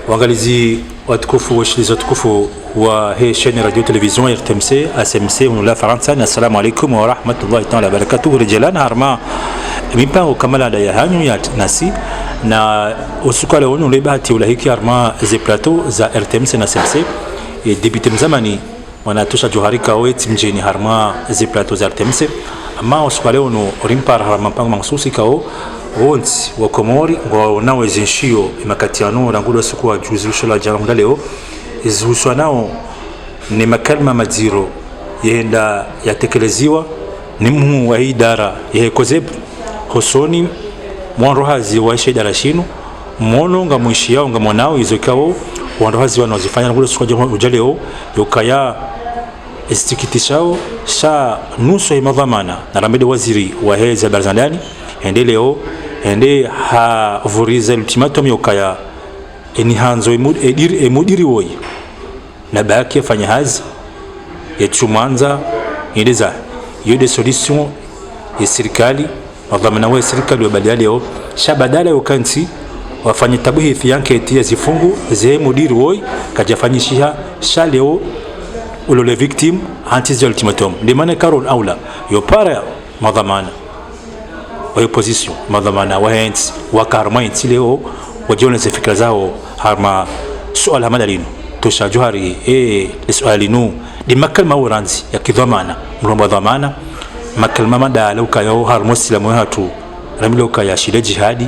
Wangalizi watukufu washilizi watukufu wa hii sheni radio television RTMC ASMC unula Faransa. Assalamu alaikum wa rahmatullahi ta'ala wa barakatuh. Rijalana harma mipango kamala da yahanyu ya nasi na usukale wonu lebahati ulahiki harma ze plateau za RTMC na ASMC e debite mzamani wanatosha joharika weti mjini harma ze plateau za RTMC ama usukale wonu rimpar harma mpango mahsusi kao wonti wa Komori ngo nawe zinshio makatiano rangulo siku wa juzi ushola jana leo izuswa nao ni makalma maziro yenda yatekeleziwa ni mhu wa idara yekozeb hosoni mwanrohazi wa idara shino mono nga mwishia nga mwanao izokao wanrohazi wanozifanya rangulo siku wa leo yokaya istikitisao sha nusu ya madhamana na ramede waziri wa heza barzandani ende leo ende ha vuriza ultimatum yokaya eni hanzo emudiri woi na baki afanya hazi yetumanza indeza yode solution ya serikali madhamana wa serikali wa badala leo shabadala yokansi wafanye tabuhi yanke etia zifungu ze mudiri woi kajafanyisha shaleo ulole victim anti ultimatum limana karon aula yopara madhamana wa opposition madhamana wa hands wa karma intileo wajiona fikra zao harma suala madalino tosha johari sualinu di makalma uranzi ya kidhamana mromba dhamana makalma madala ukayo har muslimu hatu ramilo kaya shida jihadi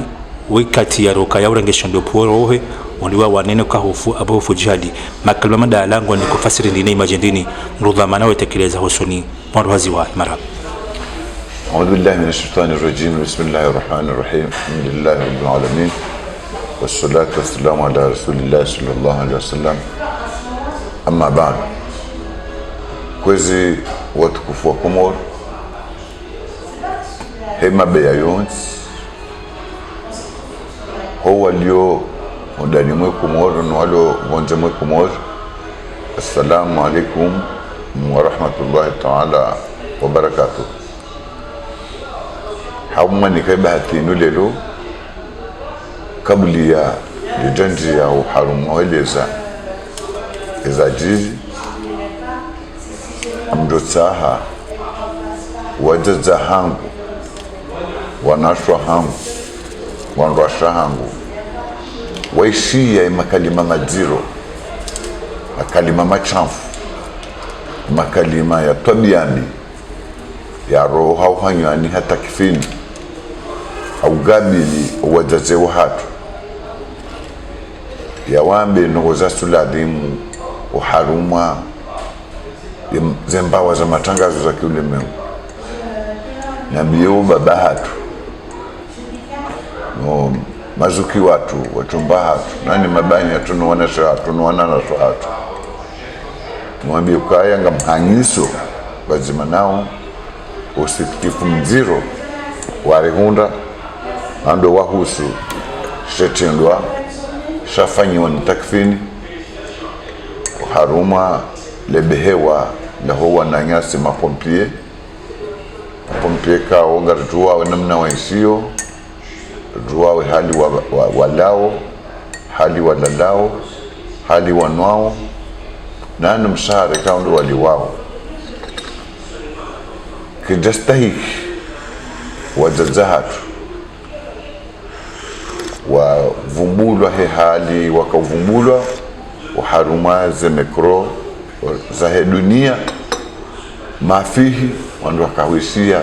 wikati ya roka ya urangesho ndo porohe waliwa wanene ka hofu abofu jihadi makalma madala ngo ni kufasiri ndine imajendini mrodhamana wetekeleza hosoni mwandu haziwa marhaba. أعوذ بالله من الشيطان الرجيم بسم الله الرحمن الرحيم الحمد لله رب العالمين والصلاة والسلام على رسول الله صلى الله عليه وسلم أما بعد kwezi watukufu wa Komoro hema beya yonsi ho walio ndani mwe Komoro na walio nje mwe Komoro. Assalamu alaikum wa rahmatullahi ta'ala wa barakatuh. Hauma nikabahati nulelo kabli ya lijanji ya uharumu weleza ezajizi amdotsaha wajaza hangu wanashwa hangu wanrasha hangu waishia makalima maziro makalima machamfu makalima ya tabiani ya roho hauhanywani hata kifini au gabili wajaze wahatu ya wambe nogoza suladimu uharuma zembawa za matangazo za kiulimwengu na biyo baba hatu no mazuki watu watumba hatu nani mabani atunuwana shahatu nuwana na shahatu mwambi ukaya nga mhanyiso wazima nao usikifu mziro warihunda ando wahusu shetendwa shafanyiwa ni takfini haruma lebehewa na huwa na nyasi mapompie ka onga rujua wa namna waishio rujua wa hali walao hali walalao hali wanwao na anu mshahara kaundo waliwao kijastahiki wajazahatu wavumbulwa he hali wakavumbulwa uharuma ze mikro za he dunia mafihi wandu wakawisia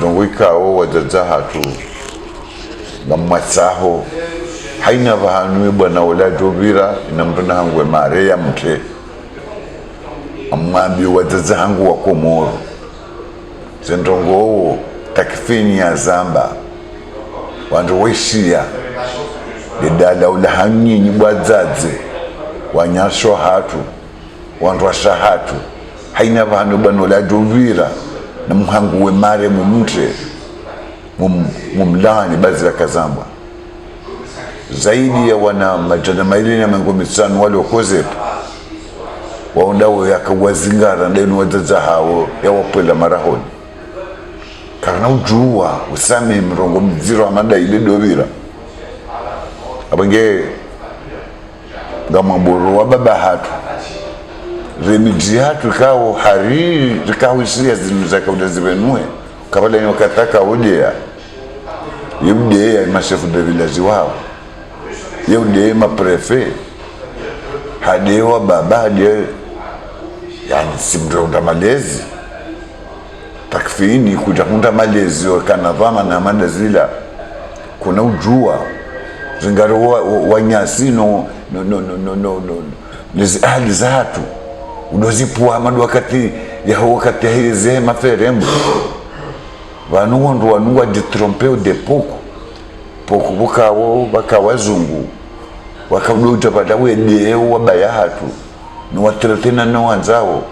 dongo ikao wajazahatu ngamatsaho haina vahanue bwana wala jovira inamtona hangwe mare ya mte amambi wajazahangu wa Komoro zendongo takfini ya zamba wandu weshia dedala ulahanyi nyibwazaze wanyasho hatu wandu washahatu haina vahanu bano la jovira na mhangu we mare mumtre mumlani bazira kazamba zaidi ya wana majana maili na mengomisano wale wakozepo waondawo yakawazingara ndenu wazaza hao ya wapwela marahoni kana ujuwa usame mrongo mziro amanda ile dovira abange ngamaboro wa baba hatu remidi hatu kao hari kao isiria zinu za kauda zibenue kabala ni wakataka odea yudea mashefu de village wao yudea ma prefet hadewa baba hade yani simdonda malezi takfini kujahunda malezi kana dhama na amanda zila kuna ujua zingaro wanyasi no lezi ahli zatu udozipu amadu wakati hizi maferembo vanuondu wanuwa ditrompeo de poku baka wazungu wakauduta patawe deo wabaya hatu ni watiratena na wanzao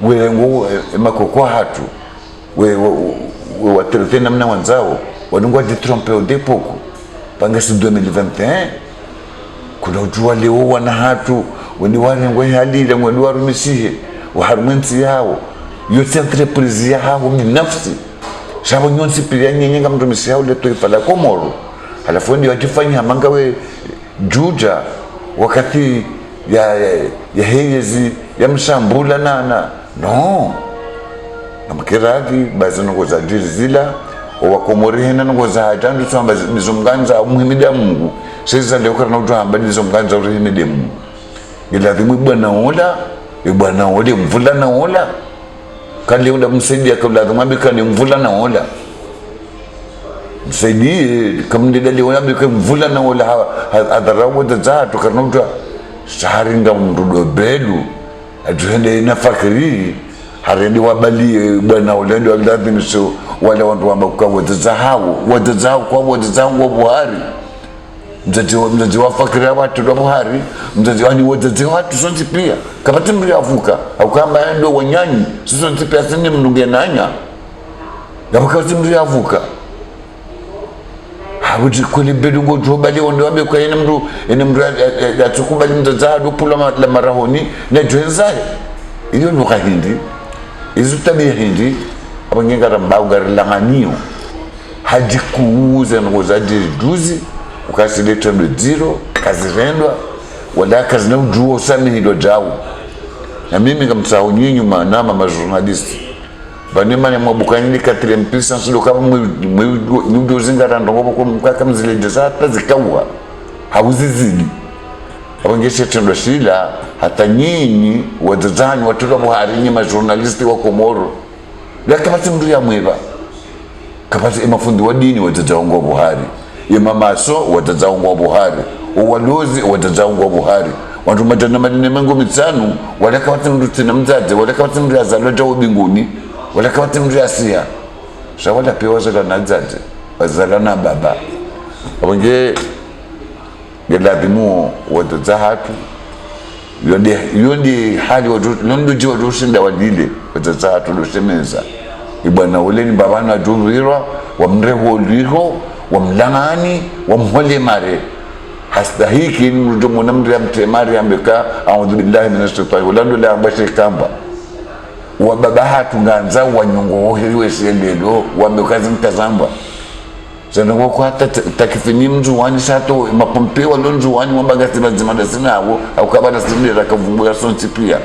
welengu emakokwa hatu we watiratena na wanzao wanuwa ditrompeo de poku pangasi 2021 kuna ujua leo wana hatu wani warengwe halile wani warumisihe waharumwensi yao yote entreprise yao binafsi shabo nyonsi pia nyenga mtumisi yao leto ifala Komoro halafu ndio wajifanya mangawe juja wakati ya heyezi ya mshambula no namkiradi baza ngoza zila wakomori hena ngoza hatandu tsamba mizumganza muhimida Mungu sasa leo kana utamba mizumganza urihimide Mungu ilazima bwana ola mvula na ola kali unda msaidia kabla lazima ni mvula na ola msaidie kama ndile leo mvula na ola adarawo zatu kana uta sharinga mdudo belu atuende na fakiri harendi wabali bwana ola ndio lazima so wale watu ambao kwa wadazao kwa wadazao Buhari mzazi wa fakiri watu wa Buhari mzazi wani wazazi watu sonti pia kapati mri avuka au kama ndo wanyanyi sonti pia sini mnunge nanya ya wakati mri avuka habuji kuli bedungo jobali ondo abe kwa ene mru ya tukubali mzazi hadu pula la marahoni na joenzae iyo nuka hindi izu tabia hindi abangenga rambau garilanganio haji kuuza ngozaji duzi ukasileta ndo zero kazirendwa wala kazi na ujua usami hilo jawu na mimi kamsahau nyinyi manama majournalisti banema ya mwabukani ni katile mpisa nsudo kama mwudu zingara ndongobo kwa mkaka mzile jazata zikawa hauzizidi abangeshe tendo shila hata nyinyi wadzazani watoto wa Buhari nyinyi majournalisti wa Komoro laka basi mdu ya mweba kapasi mafundi wa dini wadzazaongo Buhari yemamaso wadzazaongo Buhari uwalozi wadzazaongo Buhari wantu majana madine mango mitsanu walaka wati mdu tina mzaze walaka wati mdu ya zaloja ubinguni walaka wati mdu ya siya shawala pia wazala na zaze wazala na baba wange geladimu wadzazahatu yondi hali londo jiwa doshinda wadile wadzazahatu doshemeza ibana uleni babana jurira wamreho liho wamlangani wamhole mare hastahiki mtu mwanamri amtemari ambeka a'udhu billahi minash shaitani walando la ambashi kamba wa babahatu nganza wanyongo hiwe selelo wamekazi mtazamba sana kwa hata takifini mtu wani sato mapompe walonzo wani wambagati bazima sina abo au kabana sindira kavumbura sonti pia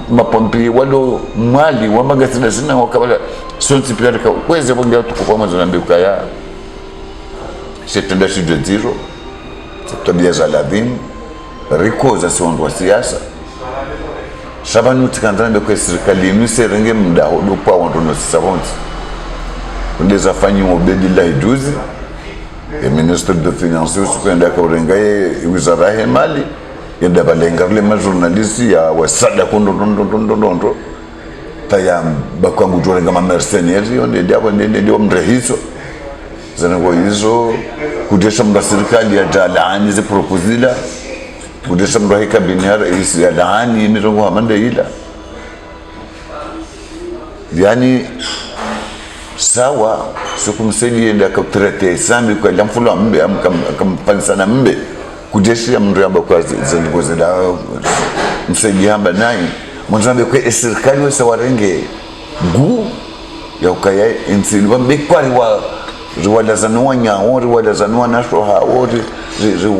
mapompe walo mali wambagati sina wakabala sonti pia kweze bonga tuko kama zanambika ya setenda shida zero tabia za ladhim rikoza siwandu wa siasa shabanu tikandana kwa serikali nuserenge mda hodopa wandu no savant ndeza fanyi mobedi la iduzi e ministre de finance usipenda ka urengaye wizara ya mali yenda balengarle ma journaliste ya wasada kondo tayam bakwangu jorenga ma mercenaires yonde diabo ndio mrehiso zango hizo kudesha mra serikali ya jalani zi proposila kudesha mra hika binara isi ya laani mirongo hamanda ila yani sawa sikumsedi yenda kakutrete sambi kwa lamfula mbe akamfanisana mbe kudesha mra amba kwa zango zila msedi hamba nai mwanzambe kwa serikali wa sawarenge gu ya ukaya insini wambe kwa riwala zanua nyawori wala zanua nasho haori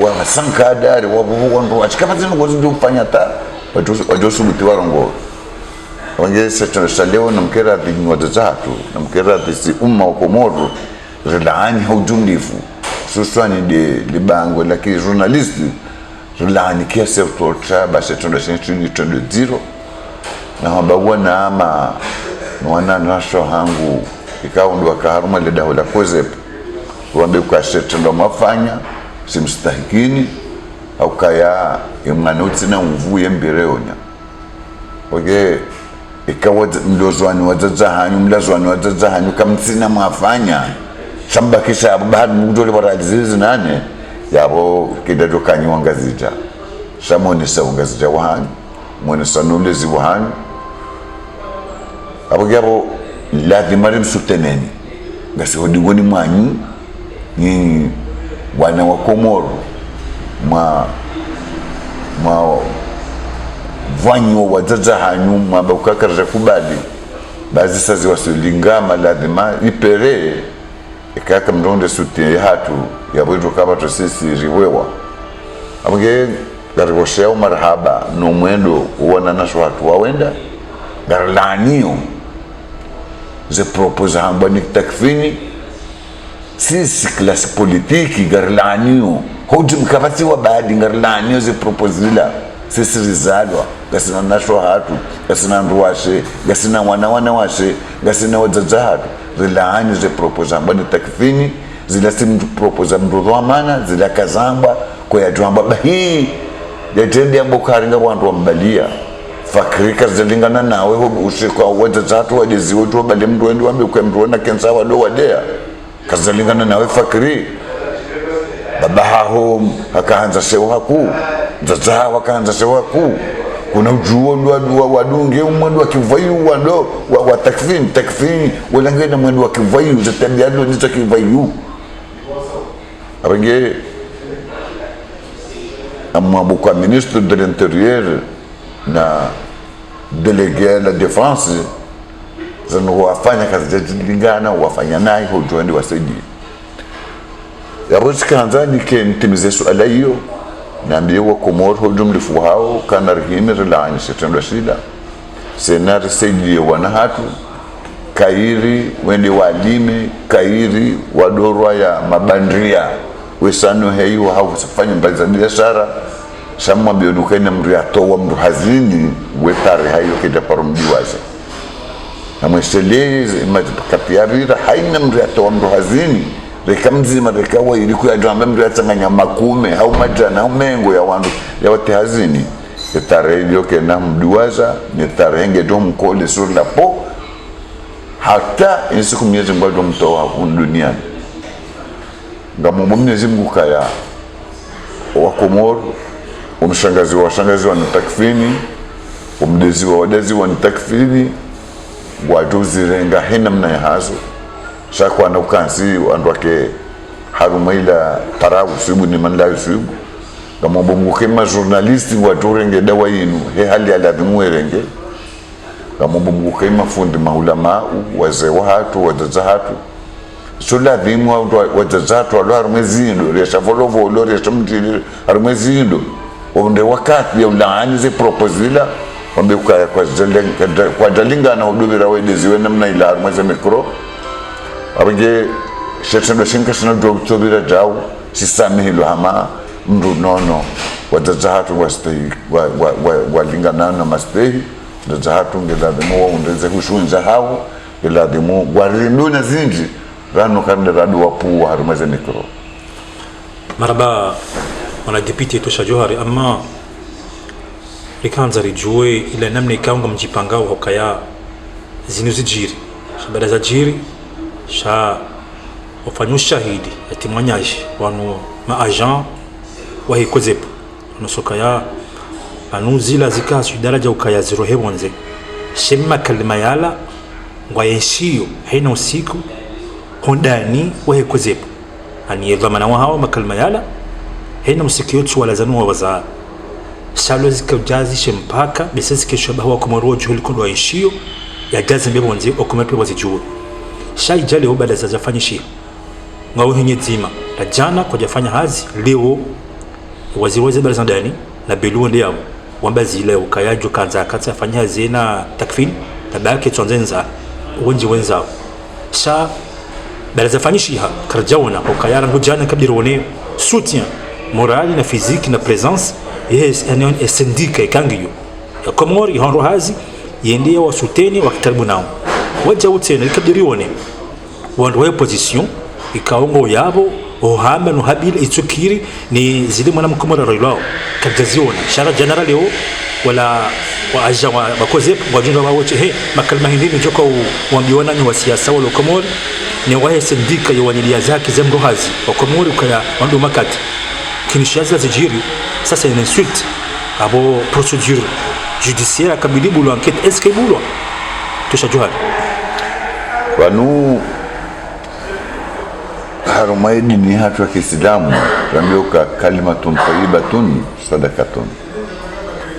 wa sankadari wa ndo achikapati ngozi ndio kufanya ta watu subuti warongo wange sasa leo na mkera vinywa tatu na mkera si umma wa Komoro rilani haujumlifu suswani de bango la ki journalist rilani kiasi kutoka basi tunasema zero na habagwa na ama mwana nasho hangu ikawa ndo akaharuma le dawa la kozep wambe kwa shetendo ndo mafanya simstahikini au kaya imana utina mvuye mbireonya oge ikawa mlozwani wazazahanyu mlazwani wazazahanyu kamtsina mafanya shambakisha bahad mudole barazizi nane yabo kidato kanyu ngazija shamoni sa ngazija wahanyu mwana sanulezi wahanyu abo gabo lazima msuteneni ngasi hodigoni mwanyu ni wana wa Komoro vanyu wazaza hanyu mabukakaraja kubali bazi sazi wasulingama lazima ipere ikaka mronde sutien hatu yabwetu kama to sisi riwewa abge gargosheo marhaba no mwendo uona nasho watu wawenda garlanio ze propose hamba ni takfini sisi klasi politiki garlanio hoji mkabati wa baadi garlanio ze propose lila sisi rizalwa gasina nasho hatu gasina nruwashe gasina wana washe gasina wazaza hatu rilani ze propose hamba ni takfini zila simu propose mrudu wa mana zila kazamba kwa ya juamba bahii ya jendi ya Bukharinga wantu wa mbalia fakirika zilingana nawe ushikwa wazaza hatu wajezi wetu wa bali mdu wendi wambi kwa mdu wana kensa wado wadea kazalingana nawe fakiri baba haho hakaanza sewa haku zaza wakaanza sewa haku kuna ujuo wadunge umwendo wa kivayu wado wa takfini walangena mwendo wa kivayu zatabiado nita kivayu abenge amabuka ministre de l'intérieur na délégué la défense zanu wafanya kazi zilingana wafanya naye hojoende wasaidie yabosi kanzani ke ntimize swala hiyo naambie wa Komoro hojumlifu hao kana rihime rilani setendo shida senar saidie wana hatu kairi wende walime kairi wadorwa ya mabandria wesano heyo hawafanya mbali za biashara shamwa biodukana mriato wa mruhazini wetare hayo kida parumdiwaza na mweselezi matikapiarira haina mriato wa mruhazini reka mzima reka wa iliku ya jamba mriata nganya makume au majana au mengo ya wandu ya wate hazini etare hiyo kena mdiwaza ni tare henge do mkole sur la po hata insiku miezi mbado mtoa duniani ngamu Mwenyezi Mungu kaya wa Komoro umshangazi wa takfini umdezi wa wadezi wa takfini wajuzi renga hina mna hazo shakwa na ukansi wandu wake harumaila tarawu subu ni manla subu ngamu Mungu kema journalisti watu renge dawa yinu he hali aladhimu renge ngamu Mungu kema fundi maulama wazee wa hatu wazaza hatu sula dhimu wajazatu walo harumwezindo resha volovolo resha mtili harumwezindo onde wakati ya ulaani ze proposila wambe kwa jalinga na udubira wedeziwe namna ila harumweze mikro abinge shetendo shinka shina dobira jau sisami hilo hama mru nono wajazatu wastehi walingana na mastehi wajazatu ngeladhimu waundeze hushunza hao ngeladhimu warinuna zinji rano karne radu wapu harumaze mikro maraba wana deputy tosha Johari ama likanza rijue ila namna ikaunga mjipangao hokaya zinuzijiri shabada za jiri sha wafanyu shahidi yatimwanyaji wanu maagent wahikozepo wanusokaya anuzila zika daraja ukaya zero hebonze shemma kalima yala ngwa yenshiyo haina usiku hondani wahikozepo aniyedhamana wao makalima yala haina usikiyotu wala zanua waza shalo zikajazi shempaka besesi kesho wa Komoro juhuli kondo yenshiyo ya gazi mbebonze okumepe wazijuwe shai jale obada zafanyishia ngawo henye zima jana kwa jafanya hazi leo waziri wa habari za ndani na belu ndio wamba zile ukayajo kanza katsa fanya hazi na takfin tabaki tuanzenza wenji wenzao sha balaza fanyishiha karjawana ukayara ngujana kabirone soutien moral na physique na présence yes anion esendika ikangiyo ya komori honro hazi yendie wasuteni wakitaribu nao waja utene kabirione wandoe position ikaongo yabo ohamba no habile itsukiri ni zile mwana mkomora roilao kajaziona shara general yo wala waaja bakoze wajunga wawoche he makalima hindini joka uambiwana ni wa siasa wala komori ni wae sendika yo wanilia zake zemro hazi wa komori ukaya wando makati kinishaza zijiri sasa une insulte abo procédure judiciaire akabilibu lo enquête est-ce que bulo tosha johari wanu harumaidi ni hatu wa Kiislamu ramioka kalimatun tayyibatun sadakatun,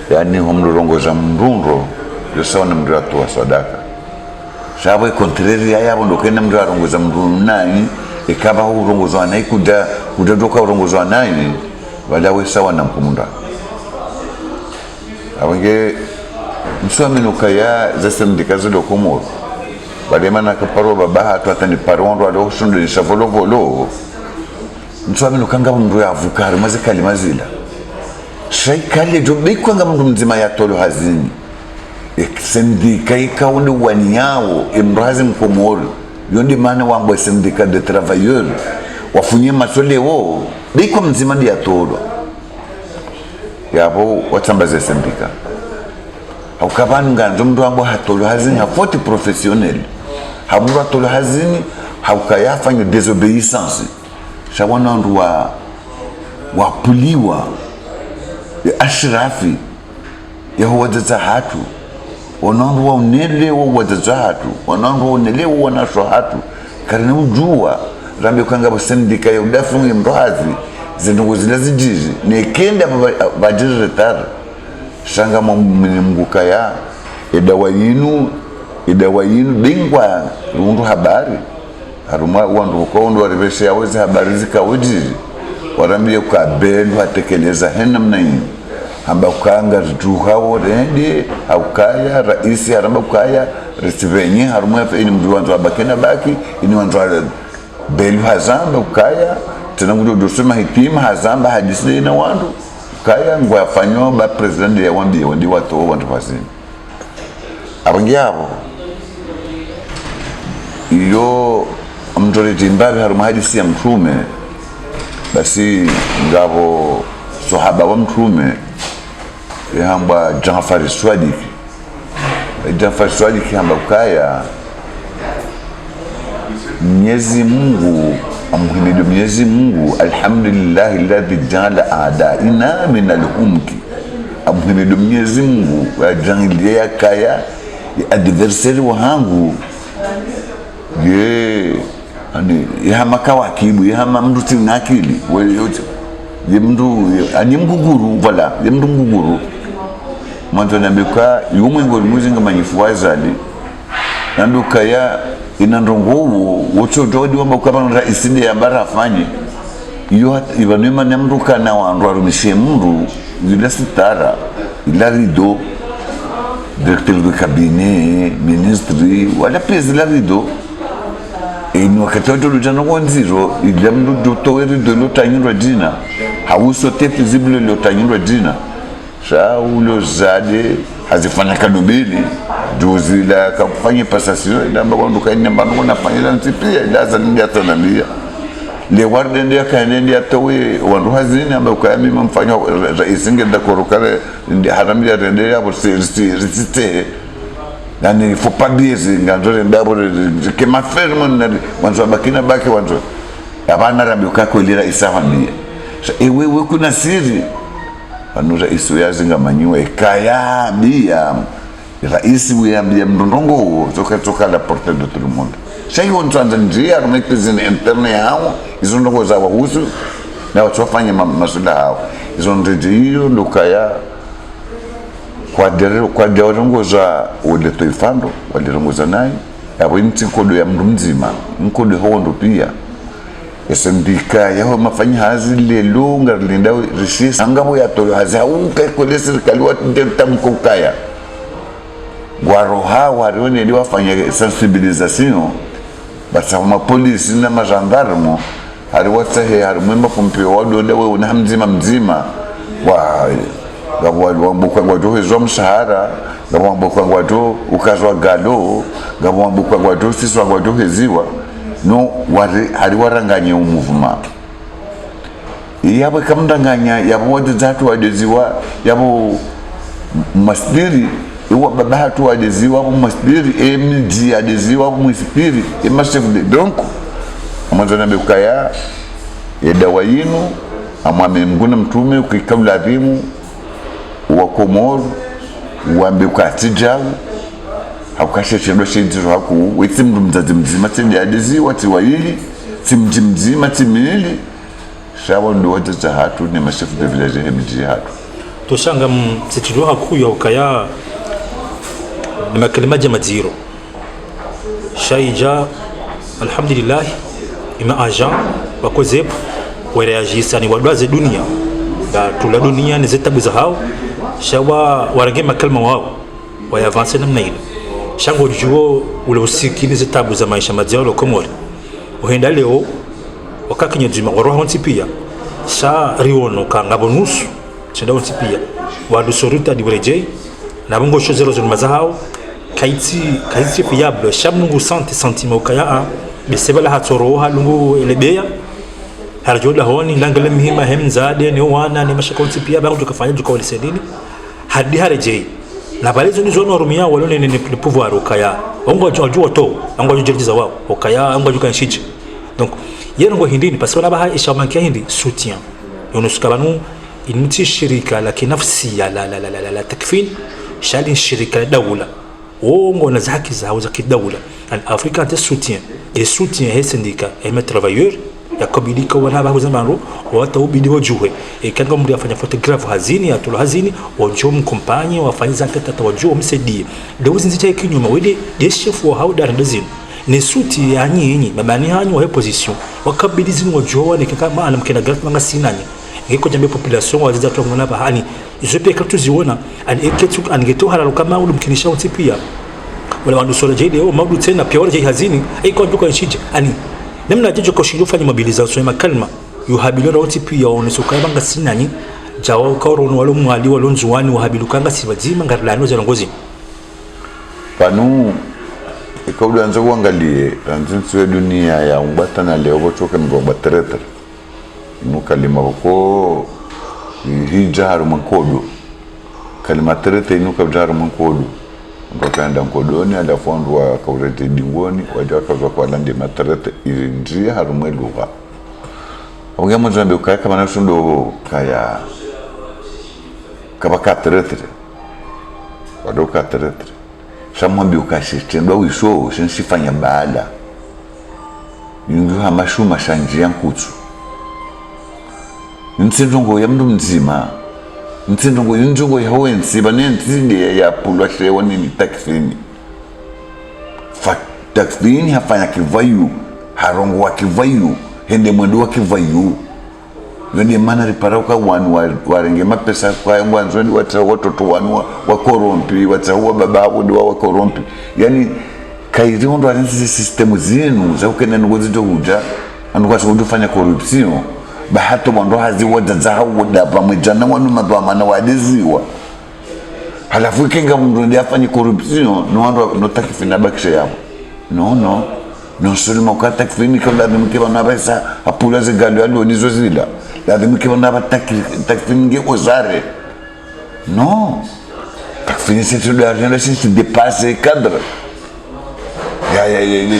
yani humrongoza mrunro yosawa na mratu wa sadaka shawe kontreri yabo ndokena mndu arongoza mrunro nani ikaba urongozwa nayi kuda doka urongozwa nayi walawe sawa na mkumunda abange mswamino kaya zasendikazo dokomoro balemana kaparo babaha to atani parondo alo sundu ni savolo volo mswamino kanga mndu yavukari mazikali mazila shaikali jo bikwanga mndu mzima ya tolo hazini sendika ikawundi waniyawo imrazi mkomoro yondi maana wambo syndicat de travailleurs wafunye masolewo biko mzima dia tolo yabo watambaze syndicat haukabani nganzo mndu wambo hatolo hazini hafoti professionnel hamndu hatolo hazini haukayafanya désobéissance shawana ndu wapuliwa ya ashrafi ya huwadza hatu wanandu wa unelewa wadza hatu wanandu wa unelewa wanasho hatu karina ujua rambi kanga sendika ya udafungi mrohazi zinungu zila zijiji nekenda bajiri retara shanga mnguka ya idawa yinu bingwa rundu habari haruma wandu ukondo wariveshe ya wezi habari zika ujiji warambi ya ukabelu hatekeleza hena mnaini hamba ukanga ruhawo rende haukaya raisi haramba ukaya resivenye harumu ya ini mdu wanzu wabakena baki ini wanzu belu hazamba ukaya tena ngudu dosuma hitima hazamba hadisile ina wandu ukaya ngwa yafanyo ba presidenti ya wandi watu wandu pasini abangi yabo iyo mtoriti mbabi harumu hadisi ya mtume basi ngabo sohaba wa mtume hamba Jafar Swadik hamba ukaya Mwenyezi Mungu amhimidu Mwenyezi Mungu alhamdulillah alladhi ja'ala a'da'ina min al-umki amhimidu Mwenyezi Mungu ajangilia kaya adversary wangu ye ani yahama kawakibu yahama mndu tina akili yote ye mndu ani mguguru wala ye mndu mguguru mwanzo nambika yumwe ngoli muzinga manyifuwa zali nambika ya inandongowo wocho dodi wamba ukaba raisinde ya bara afanye iyo ibanema namruka na wandu arumishe mndu yula sitara ila rido directeur de cabinet ministre wala pezi la rido ini wakati wato lujano wanziro ila mndu dotowe rido lotanyirwa jina hauso te visible lotanyirwa jina ulo zade hazifanya kanubili juzi la kafanya passation ila mbako ndukaini mbano nafanya ntipia ila zandia tanambia le warde ndia kaendia towe wandu hazini ambao kayami mfanya rais ngenda korokale ndia haramia rendia hapo resiste yani faut pas dire ngandore ndabo que ma ferme wanzo bakina baki wanzo abana rambi ukako ilira isafamia ewe kuna siri anura isu yazinga manyiwa ekaya bia raisi wiambia mndongo toka la porte de tout le monde shay wontsanda njia rumekizini interne yao izo ndongo za wahusu na watofanya masuala hao izo ndio ndokaya kwa ndongo za wale toifando wale ndongo za nayi abo inti kodo ya mndu mzima nkodo hondo pia SMDK yao mafanya hazi lelo ngarlinda rishis angamo ya tolo hazi hauka kule serikali watu tamko kaya waroha warone ndio wafanya sensibilisation basa ma polisi na majandarmo hari watahe hari mwema pompeo wadonda wewe na mzima wa gabwa kwa dohe zo mshahara gabwa kwa do ukazwa galo gabwa kwa do siswa kwa dohe ziwa no hari waranganya umuvuma yabo kamdanganya yabo wadzatu wadeziwa yabo masdiri iwa babatu wadeziwa masdiri MD adeziwa musipiri chef de donc amazona bekaya dawa yinu amwame mguna mtume ukikabla adhimu wa Komoro uambe ukatijawu hakukashe chendo shindiro haku weti mndu mzazi mzima tende adeziwa tiwayili timji mzima timili shawa ndo wata hatu ni chef de village MD hatu toshanga mtitiro haku ya ukaya ni makalimaji maziro shaija alhamdulillah ima agent wakozepo wareagisa ni wadwaze dunia da tula dunia ni zetabu za hao shawa warage makalma wao wayavanse namna ile shango juo ule usiki ni zetabu za maisha maziro Komoro uhenda leo wakakinyo jima roho ntipia sha riono kanga bonusu chenda ntipia wadu soruta dibrejei na bongo shozero zo mazahao kaiti fiable shamungu sante sentiment kaya besebala hatoro halungu elebeya harjola honi langale mihima hemzade ni wana ni mashakonti pia bangu tukafanya juka walisedini hadi harejei na balezo ni zono rumia walone ni pouvoir kaya ongo jwa to ongo jurjiza wao okaya ongo juka nshije donc yengo hindini parce qu'on a baha ishamankia hindi soutien yonuskabanu inti shirika la kinafsia la takfin shali shirika la dawla ongo na zaki za kidawla en africain te soutien et soutien he syndicat et mes travailleurs ya kobidika wana ba kuzamaro wata ubidi wajue e kanga mri afanya photographe hazini atulo hazini wajue mkompanye wafanya zakata tawajue msaidie dawuzi nzita kinyuma wede de chef wa hauda ndazini ni suti ya nyinyi mabani hanyu wa position wakabidi zini wajue wane kama anamkena grat manga sinanye ngeko jambe population waziza tongona bahani izope katuziona aneketu angeto halalo kama ulu mkinisha utipia wala wandu sura jide o maudu tena pia wala jai hazini aiko nduko nshije ani namna jejo ko shiru fanya mobilisation ya kalma yuhabilira utipia onesoka banga sinanyi jawo korono walo mwali walo nzuwani wahabilukanga sibazima ngarilano za ngozi panu ikaudu anza kuangalie ranzinsu ya dunia ya umbata na leo bochoka mgoba teretere nukalima ko hijaru mankodo kalima terete nukajaru mankodo ndokanda nkodoni ala fondwa kaurete dingoni wajaka kwa lande materete irinjia harumwe lugha onge mozambe ukaya kama nasundo kaya kabaka terete wadoka terete shamwambi ukashitendwa wisho sensifanya baada yungu hamashuma shanjia nkutsu nsindongo ya mndu mzima nsindongo ya wensi banenzinde ya pulwa shewa nini takfini takfini hafanya kivayu harongo wa kivayu hende mwendo wa kivayu wende mana riparauka wanu warenge mapesa kwa yangu wanzweni watoto wanu wa korompi watahuwa bababu diwa wa korompi yani kairi hondo warenzi sistemu zinu za ukena nungozito huja anukwasa kujufanya korupsio bahato mwando hazi wajazaha wadapa mwijana wanu madwamana wadeziwa halafu ikenga mrundi afanye korupsio no wando no takifina bakisha yapo no sulima ukata kifini kwa lazimike wanabesa apula zigalu ya luonizo zila lazimike wanaba takifini nge ozare no takifini setu da arjenda si depase cadre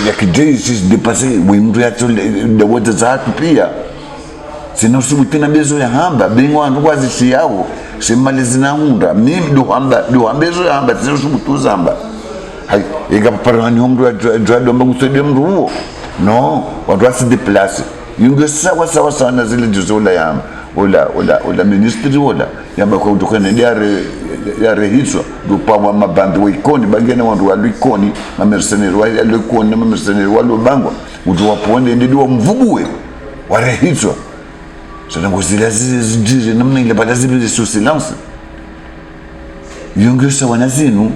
ya kijei si depase wimru ya de wajazaha pia sino subutena bezo ya hamba bingo andu kwazishi yawo semalizina hunda mimi do hambezo ya hamba sino subutuza hamba ega parani homdo jado mbangusede mruo no watu wasi deplace yungo sawa na zile juzola ya ola ministry ola yamba kwa utokana ya rehiso do pawa mabandi wa ikoni bagena wandu wa ikoni ma mercenaires wa ikoni ma mercenaires wa bangwa ujo waponde ndido mvubuwe warehizwa sana ngozila zile namna ile baada zile sio silence yongesa wanazinu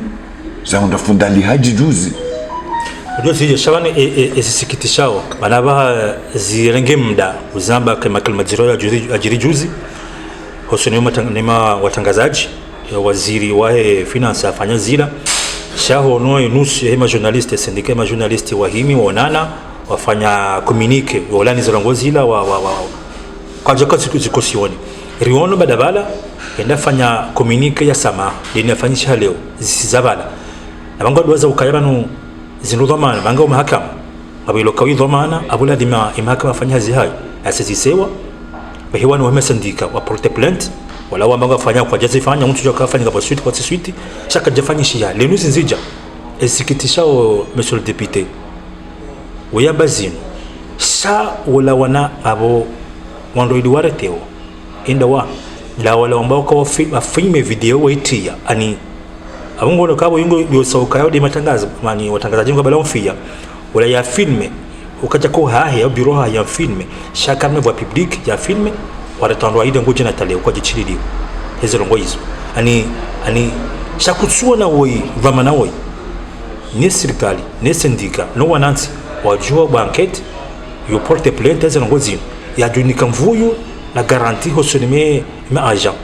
za ndafunda lihaji juzi ndio sije shabani esisikitishao banaba zirenge muda uzamba kama kalmajiro ajiri juzi hosoni nema watangazaji waziri wa finance afanya zila shaho no nusu ya journaliste syndicat ma journaliste wahimi wonana wafanya communique wolani zilongozila kwa jaka zikosioni riono badabala endafanya communique ya sama linafanyisha leo zisizabala na bango doza ukayabanu zinudhamana bango mahakama abilo kawi dhamana abula dima imahakama fanya zihayo asizisewa bahiwani wa mesandika wa porte plainte wala wambanga fanya kwa jazi fanya mtu joka fanya kwa suite shaka jafanyishia lenu zinzija esikitishao monsieur le député uyabazino sa wala wana abo wandoidi wareteo indawa la wala wambao kwa filme video wetia ani abongo kabo yingo yosauka yodi matangazo mani watangazaji ngo bala mfia wala ya filme ukaja ko hahe ya biroha ya filme shaka mwa public ya filme waratandwa ide ngoje na tale kwa jichilili hizo ngo hizo ani shakutsua na woi vamana woi ni serikali ni sindika no wanansi wajua banket yo porte plainte hizo ngo zino ya junika mvuyu na garantie hosunime ma agent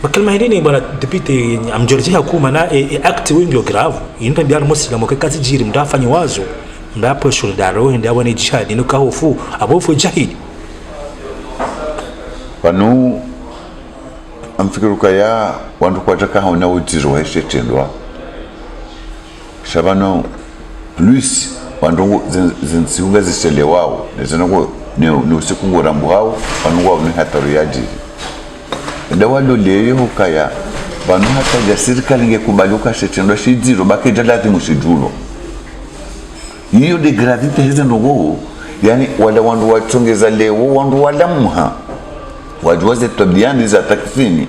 bakal mahidini bana député amjorji hakuma na act wingi grave inda ndialo muslimu kwa kazi jiri mdafanya wazo mdapo sholdaro ndio wane jihad ni kahofu abofu jahidi panu amfikiru kaya wandu kwataka hauna utiro heshe tendwa shabano plus wandu zinsiunga ziselewao nezanako ne usiku ngorambu hao panu wao ni hatari yaji ndio walo leo kaya banu hata ya serikali ngekubaluka shetendo shiziro bakija lazima usijulo hiyo de gravite hizo ndogo yani wala wandu wachongeza leo wandu wala muha wajuaze tabiani za takfini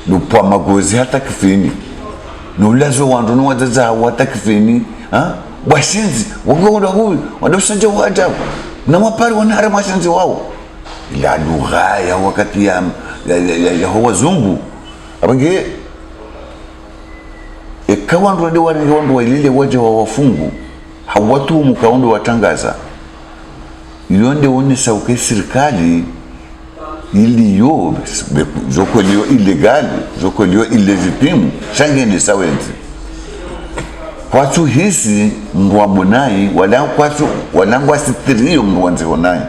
lupwa magozi hata kifini nulazo wandu no wazaza watakfini bashinzi wagonda huyu wadosanja wadabu na mapari wanahara mashinzi wao ila lugha ya wakati ya huwa zungu abange ikawandu wade wandu walile waje wa wafungu hawatu mkaondo watangaza ilionde onesa uke serikali iliyo zoko liyo illegali zoko liyo illegitime shangene sawenzi kwatu hisi ngwabonai wala kwatu walangwa sitiriyo ngwanzihonai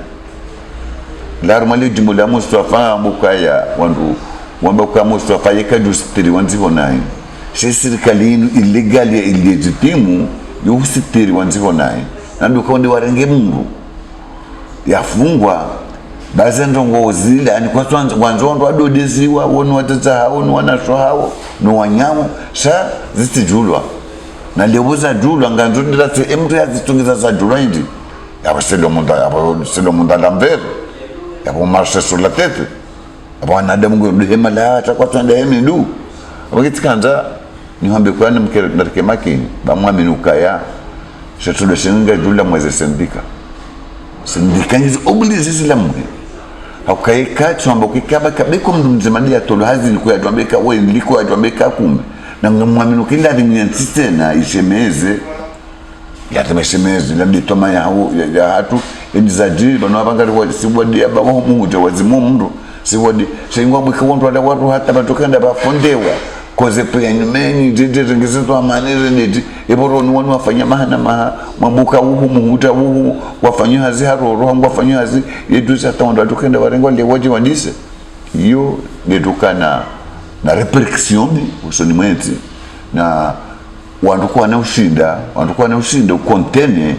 larumali jimula Mustafa mukaya wandu wamba kwa Mustafa yekadu sitiri wanzihonai shi serikali illegali ya illegitime yo sitiri wanzihonai nando kaonde warenge mungu yafungwa baza ndongo zile ani kwa wanzondo adodesiwa wonu watata hao no wanasho hao no wanyamo sha zitijulwa na lebuza julwa nganzo ndate emtu yazitungiza za julwa ndi yaba selo munda lambert yaba marche sur la tête yaba nada mungu ndihema la ta kwa twanda hemi ndu wakitikanda ni hambe kwa ni mkere ndake makini bamwami nukaya shetulo shinga julwa mweze sindika hizo obligé islamu haukaika chombo kikaba kabeko mndu mzimani ya tolo hazi liko ya twambeka we liko ya twambeka kume na mwaminu kila vinyantsiste na ishemeze ya temeshemeze labda toma ya hatu endizajiri bano abangari wa siwadi aba mungu jawazimu mndu siwadi shingwa bwika wontu wala watu hata batokenda bafondewa koze pe nyumeni jeje ngezeto amanere nedi eboro ni wanu wafanya mahana mabuka huhu muhuta huhu wafanya hazi haroro hangu wafanya hazi yeduza taonda tukenda warengo le waje wandise hiyo nedukana na repercussion usoni mwezi na wanduko na ushinda ukontene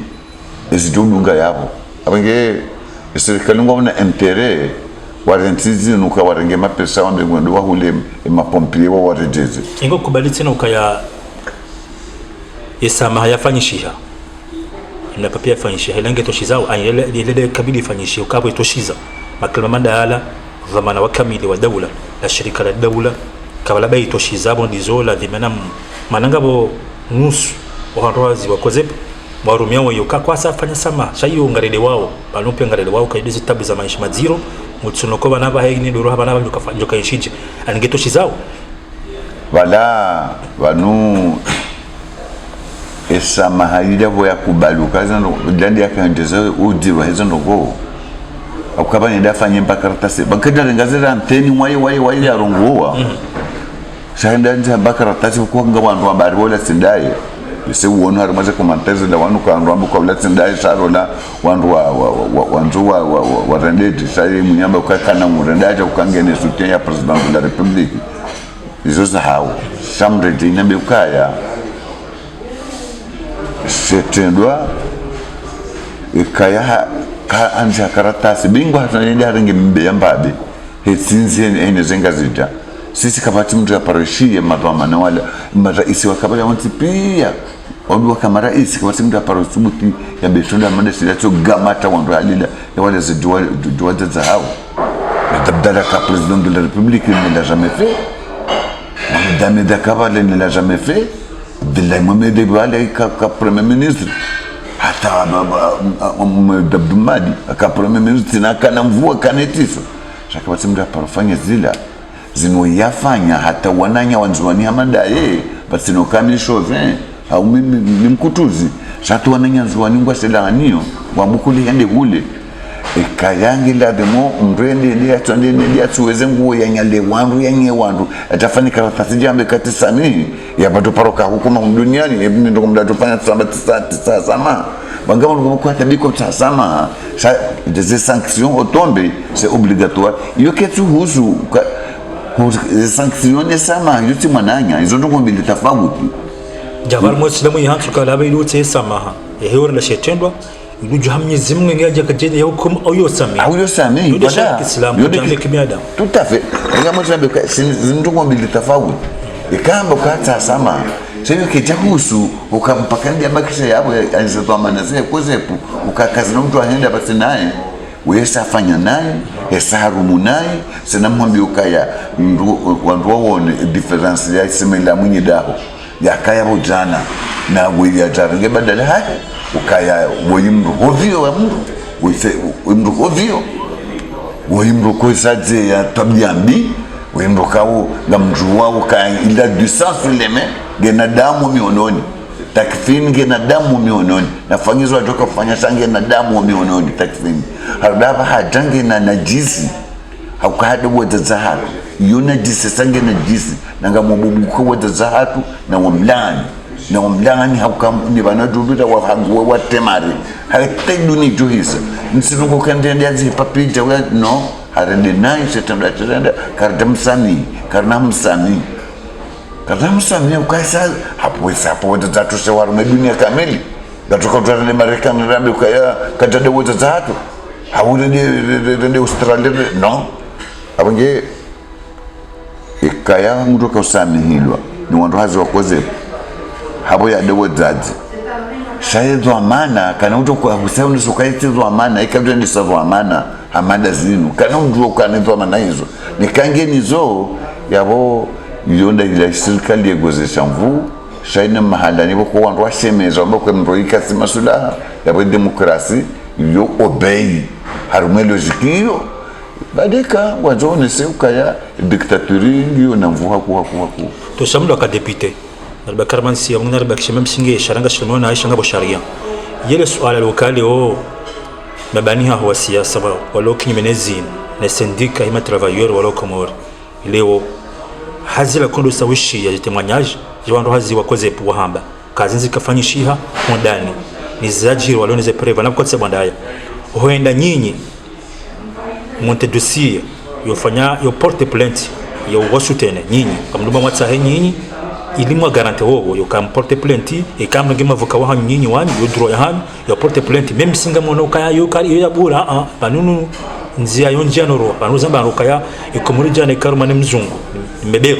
ezidunga yabo abenge serikali ngomna intérêt warentizi nuka warenge mapesa wambe ngwendo wahule mapompier wa warejeze ingo kubalitse nuka ya yesama yafanyishiha na papia yafanyishiha ilange toshizao ayele kabili yafanyishiha ukabo toshiza makalma mandala dhamana wakamili wa dawla la shirika la dawla kabla bai toshizabo ndizola dhimana manangabo nusu wahanroazi wakozepo warumia wao kwa sasa fanya sama shayo ngarede wao banope ngarede wao kaidizi tabu za maisha maziro mutsunoko bana ba hegi ndoro bana ba joka yishije angeto shizao wala wanu esama haida voya kubaluka zano ndandi yakandeza udiwa hizo ndogo akaba nenda fanya mpaka karatasi bakada ngazira anteni wayi ya rongoa shanda nje mpaka karatasi kwa ngabantu abari wala sindaye se uona haramaze commentaires da wanu ka ndo ambuka wala sindaye sharola wandu wa rendete sai munyamba ukakana murendaje ukangene soutien ya president de la république izo zahao shamre dinambe ukaya setendwa ikaya ka anja karatasi bingwa hataende haringe mbeya mbabe hetsinze ene zenga zita sisi kabati mtu ya parishie matwa na wala maraisi wa kabila wanti pia wabi wakamara isi kabati mtu ya parisubuti ya betunda madesi ya tso gamata wandu halila ya wale ziduwa za hao tabdala ka president de la république ne l'a jamais fait Mohamed Dakabale ne l'a jamais fait Abdoulaye Mohamed Ibale ka premier ministre hata Abdumadi ka premier ministre na kana mvua kanetiso shaka batimda parafanya zila zinoyafanya hata wananya wanzuani amandaye basino kamisho vin au mimi nimkutuzi shatu wananya nzuani ngwaselanio wamukuli yande gule ekayangi la demo mrende ndia twende ndia tuweze nguo yanyale wandu atafanya karatasi jambe kati sami ya bado paroka hukuma duniani ndo mdatofanya tisa sama bangama ngo kwa tabiko tsama des sanctions otombe c'est obligatoire yo ketu huzu les sanctions ne sama yuti mananya izo ndo mbili tofauti jabar muslimu yahantu kala baylu tse samaha ehور la shetendwa yuju hamye zimwe ngaje kajene ya hukum oyo sami bada Islam jamii kimiada tout à fait ngamo tsambe ndo mbili tofauti ikamba ukata sama sio kijahusu ukampakania bakisha yabo alizatoa manazia kozepu ukakaza na mtu aenda basi naye wesa fanya naye esarumu naye sina mwambie ukaya wandu waone difference ya simela mwenye daho yakaya bojana na wewe atarenge badala haya ukaya woyimru ovio wa mru woyimru ovio woyimru kosaje ya tabiambi wimbo kao ngamjua ukaila du sang sur les mains gena damu miononi takfini gena damu miononi nafanyizwa atoka kufanya sange na damu miononi takfini hardaba hajange na najisi haukahada wada zahatu yona jisi sange najisi nangamububuka wada zahatu na wamlani haukam ni banadubira wa hangu wa temari haiteduni johisa nsinungo kandende azi papija we no harende nai setanda tenda karna msami ukaisa hapo wada zatu se warume dunia kamili gatoka tutane Marekani rambe ukaya katade wada zatu hawule de Australia no abonge ikaya ngutoka usami hilwa ni wandu hazi wakoze hapo ya dewo zazi shaizo amana kana utoka husauni sokaitizo amana ikabda ni savu amana amada zinu kana mjua ukanizo amana hizo nikange nizo yabo yonda ila serikali yegozesha mvu shaina mahala nibo kwa wandu washemeza mbako mroika si masula yabo demokrasi yo obey harume logikiyo badeka wazone se ukaya dictature yo na mvu haku to samlo ka député Bakar Mansi amuna bakishema msinge sharanga shimona aisha ngabo sharia yele swala lokali mabaniha huwa siasa walo kimenezin na sindika hima travailleur walo komori leo hazila kondo sawishi ya témoignage jwandu hazi wakoze puhamba kazinzi kafanyishiha ndani ni zajiri walo neze preva na kwatse bandaya hoenda nyinyi monte dossier yofanya yo porte plainte yo wasutene nyinyi kamduma mwatsa nyinyi ilimwa garante wowo yo kam porte plainte e kam ngema avocat wa nyinyi wani yo droit ya yo porte plainte même singa mono kaya yo kali yo bura banunu nzia yo njanoro banuzamba rokaya ikomuri jane karuma mzungu mbebero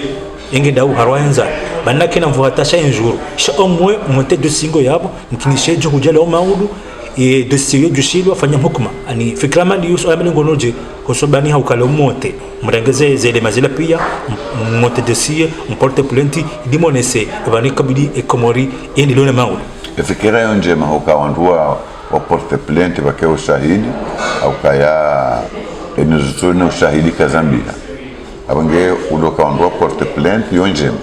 inge dawu harwaenza banake na mvuhatasha injuru sha omwe monte de singo yabo mkinisheje hujala maudu e dossier du shilo afanya hukuma ani fikrama ndi yuso amene ngonoje kosobani haukale monte mrengeze zele mazila pia monte dossier porte plainte dimonese bani kabidi e komori eni lona maudu fikira yo njema ukawandua wa porte plainte wake ushahidi au kaya enezutone ushahidi kazambia abange udoka wandua porte plainte yo njema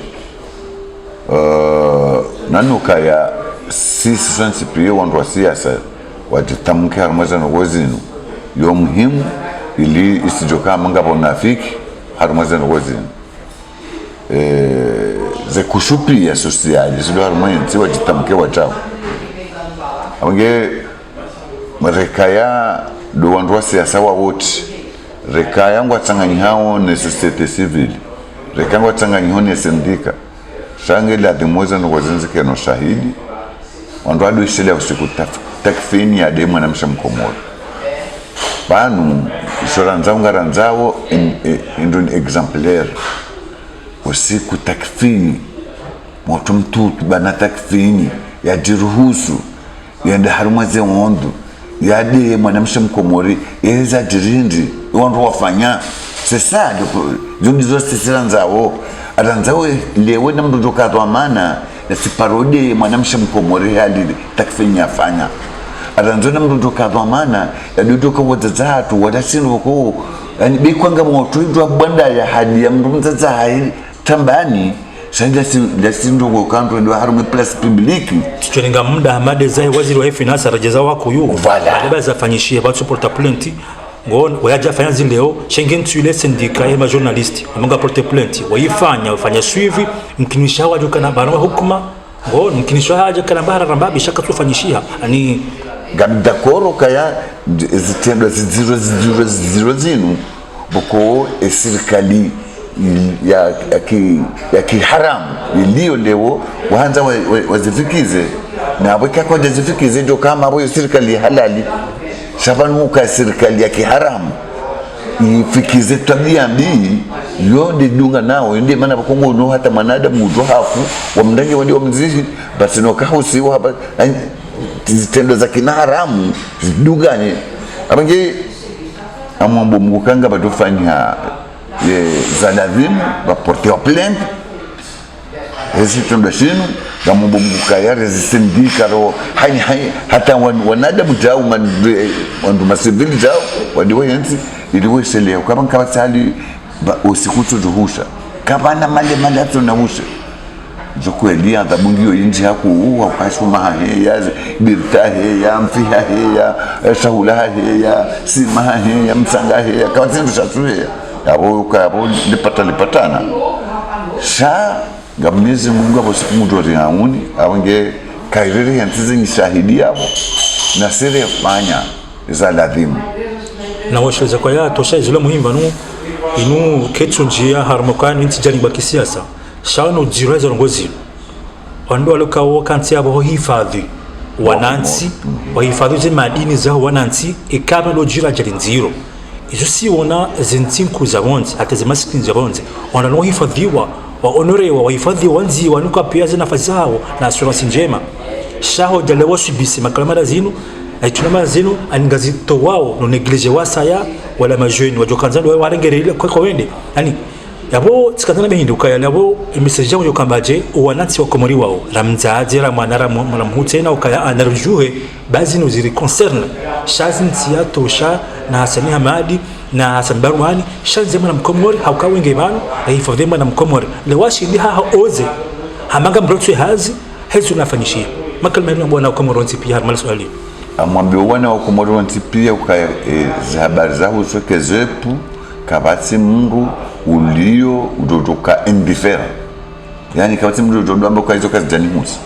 nanu kaya sisi sansi pia wandua siasa wajitamke harmaza na wazinu yo muhimu ili isijoka manga bonafiki harmaza na wazinu ze kushupia sociali zido harmanzi wajitamke wachao abange rekaya do wandua siasa wa wote rekaya ngwatsanganyi hao ne societe civile rekaya ngwatsanganyi hao ne sindika shange la demoza no wazinzi keno shahidi wandua do ishile usiku takfini ya demo na mshamkomoro banu isoranzao ngaranzao indun exemplaire usiku takfini moto mtutu bana takfini ya jiruhusu yenda harumaze ondo yade mwanamsha mkomori yeza jirindi wandu wafanya sesa ndizo sisiranzao aranzao lewe na mdu dokatwa mana na siparode mwanamsha mkomori hali takfini afanya aranzao na mdu dokatwa mana ya dodoka wazazatu wadasinu wako yani bikwanga moto indwa banda ya hadi ya mdu mzazahi tambani sanja si ndogo kanto ndio harume place publique tuchenga muda Hamade Zai waziri wa finance rejeza wako yu baba zafanyishia ba porte plainte ngon waja fanya zileo Schengen tuile syndicat ya journalist amonga porte plainte wafanya suivi mkinisha wajo kana barua hukuma ngon mkinisha haja kana bara rambabi shaka tufanyishia ani gamda koro kaya zitendo zero zinu boko serikali ya kiharamu iliyo leo waanza wazifikize na weka kwa zifikize ndio kama hapo serikali halali shabanuka serikali ya kiharamu ifikize tabia mbii yonde dunga nao ndio maana Kongo no hata manada mudo hafu wa mndange walio mzizi basi no kahusi hapa zitendo za kinaharamu zidugane abange amambo mukanga badofanya za lazima waporte plainte hizi tendo shinu kama mbumbuka ya resistindika ro hai hata wanada mjao wandu masivili jao wadiwe yansi iliwe seleo kama kawasali usikutu juhusha kama na male ato na usha jokweli anda bungio inji haku uwa kashuma heya birta heya mfiha heya shahula heya sima heya msanga heya kawazindu shatuhe yabo lipatana sha gamnezi Mungu abo sikumudori hauni awenge kairere yantize shahidi yabo na sere fanya za ladhimu na washoza kwa ya tosha zile muhimu no inu ketunjia harmokani ntijani ba kisiasa shano jireza ngozi wando alokao kanti yabo hifadhi wanansi wahifadhi madini zao wanansi ikaba lo jira jalinziro izo si ona zentinku za bonzi hata zemaskini za bonzi ona no hifadhiwa wa honorewa wahifadhi wanzi wanuka pia zina nafasi zao na assurance njema shaho jalewa subisi makalamara zinu aitunama zinu angazito wao no neglige wasaya wala majeni wajokanzalo wao warengerele kwa wende yani yabo tsikazana behinduka yabo message yangu yokambaje wanatsi wakomori wao ramzaje ra mwanara mwanamhute na ukaya anarjuhe bazi no ziri concerne shazin tiato sha na Hasani Hamadi na Hassan Barwani shanze mwana mkomori haukawenge bano hifadhi mwana mkomori lewashi ndi oze hamanga mbrotwe hazi hezu nafanyishia makalma yenu bwana ukomori wanti pia harmal swali amwambie wana ukomori wanti pia ukaya habari zao soke zepu kabati mndu ulio udodoka indifferent yani kabati mndu udodoka ambako hizo kazi jani musi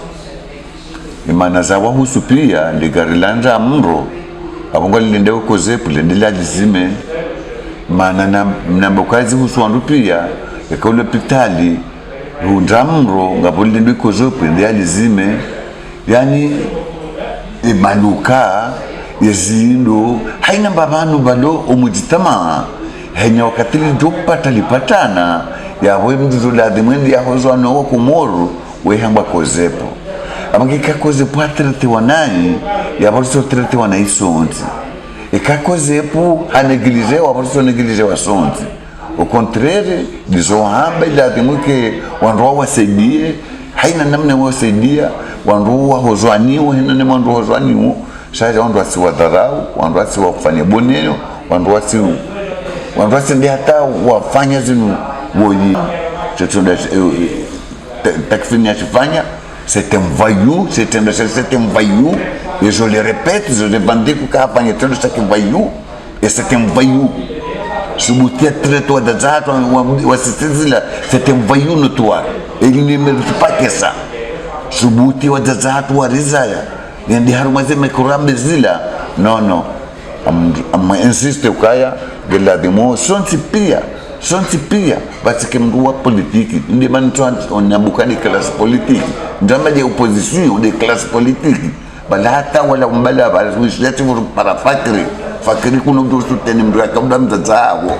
imana za wahusu pia ligarilanja mndu abongo linde uko zepu lende lazime maana na mbokazi husu pia ekole hospitali rundamro ngabulinde ndiko zepu lende lazime yani imanuka yezindo haina babanu balo umujitama henya wakati ndopata lipatana ya wewe mdu lazime ya hozo no kumoro we hamba kozepo amangika kozepo atrete wanai ya borso trete wanai sonti ikakozepo aneglige wa borso neglige wa sonti au contraire dizo hamba lazime ke wanroa wasaidie haina namna wasaidia wandu wa hozwaniwo hina wandu hozwaniwo sasa wandu wasiwadharau, wandu wasiwafanya boneo, wandu wasi ndi hata wafanya zinu woyi tetunda takfini achifanya c'est un voyou, c'est un voyou, et je le répète, je le bandis kuka afanya tendo c'est un voyou, et c'est un voyou. Subutia treto da zato wasitizila, c'est un voyou notoire, et il ne mérite pas que ça. Subuti wa da zato wa rizaya, ndi harumaze mekurambe zila, non, insiste ukaya, gela demo, sonti pia basi kemruwa politiki ndi mantu onabukani classe politique ndamba de opposition de classe politique balata wala mbala balishati para fakiri kuna mtu suteni mtu akabda mtazao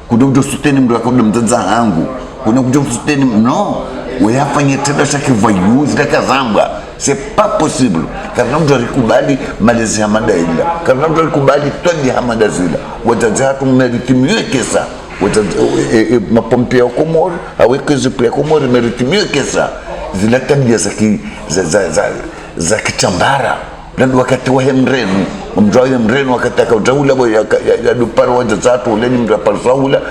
kuna mtu suteni mtu akabda mtazangu kuna mtu suteni no uyafanye tena shaki vayuzi kaka zamba c'est pas possible kana mtu alikubali malezi ya madaila kana mtu alikubali twadi hamada zila watazatu meritimie kesa mapompe ya Komoro aweke zipu ya Komoro meriti mieux que ça zila tabia za kitambara ndio wakati wa mrenu mjao ya mrenu wakati akautaula ya duparo wa zatu leni mtu aparsaula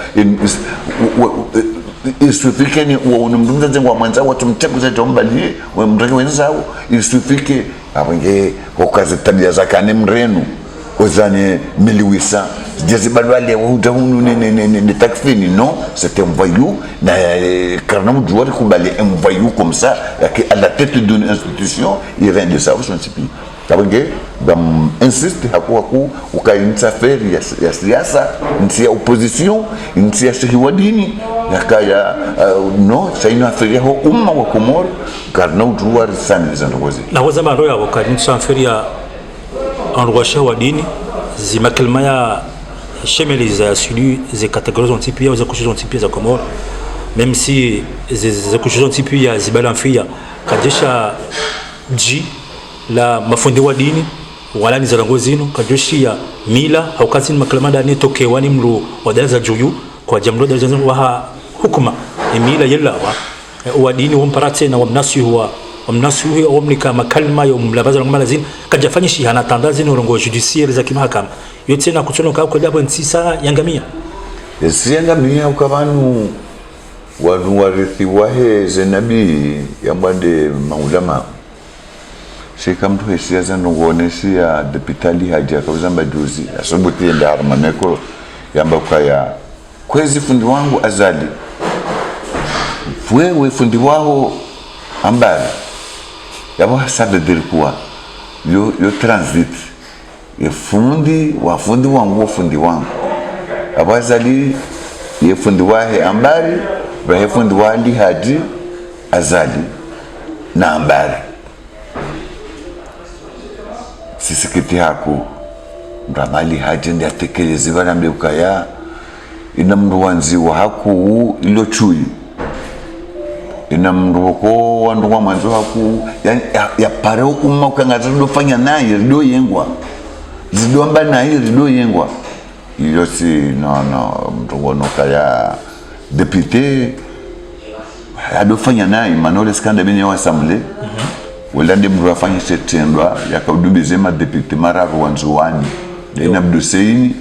isufike ni unamdunza zengwa mwanza watu mtekuza tombali wa mrenu wenzao isufike abenge wakazi tabia za kane mrenu ozane miliwisa jazibalo ale udahunu ne takfini non c'était un voyou na karnam joueur kubali un voyou comme ça qui à la tête d'une institution il vient de ça au principe tabenge bam insiste hakuaku ukainza feri ya siasa nti ya opposition nti ya shiwadini yakaya no saina aferi ho umma wa Komoro karnam joueur sana zangozi na wazama roya wakainza feri ya endroit wa dini zimakelma ya chemeliza sulu ze catégories antipia za couches antipia za Komoro même si ze couches antipia zibala mfia kajesha ji la mafundi wa dini wala ni zarango zino kajoshia mila au kazini makelma dani tokewani mru wadaza juyu kwa jamlo da zanzo wa hukuma mila yalla wa dini wa mparate na wamnasi huwa wamnasuhi omnika makalma yo mlabaza ngomala zini kajafanyishi hana tandazi no rongo judiciaire za kimahakama yote na kutono kwa labo nsisa yangamia yangamia ukabanu wanu warithi wahe zenabi yambande maulama shika mtu hesiaza nongonesia deputali haja kauzamba juzi asobuti enda harmaneko yamba kaya kwezi fundi wangu azali wewe fundi wao ambari yabo ça veut dire quoi yo transit wafundi wangu abazali ye fundi wahe ambari bahe fundi wandi haji azali na ambari sisikiti haku mramali haji ndi atekelezi barambe ukaya ina mndu wanzi wa haku ilo chui ina mruko wandu wa mwanzo haku ya pare umma ukangaza ndofanya naye rido yengwa zidomba naye rido yengwa iyo si no mruko kaya député adofanya naye manole skanda bene wa assemblée wala ndimru afanya setendwa yakadubizema député mararu wanzuwani ina Abduseini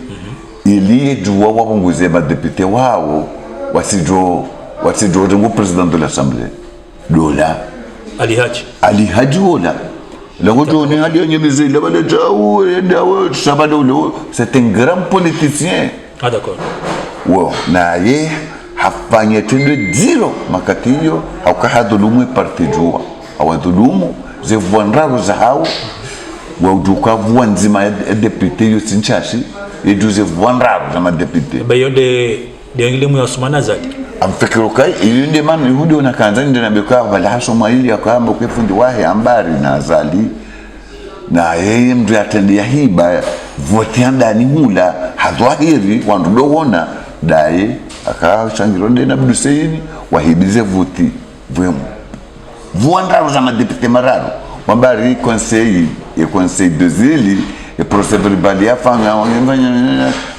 ili juwa wabunguze ba député wao wasijo ngo président de l'Assemblée dola Ali Haji ola lango joni hadi nyemize le bale jawo ndawo sabado c'est un grand politicien d'accord wo na ye hafanye tendo dilo makatiyo haukahadhulumu parti jua awadhulumu ze vuanraro za hao wa ujuka vuanzima ya député yo sinchashi yeduze vuanraro za ma député bayode ngilimu ya Osman Zadi amfikiro kai ilinde manu yehudi unakanza ndina beka bala hasoma ili akamba kwefundi wahe ambari na azali na yeye mtu atendia hiba vote ndani hula hadhahiri wandu dogona daye akashangiro ndena Abduseini wahibize voti vwemu vuanda za madepite mararo wambari conseil de zili e procès verbal ya fanga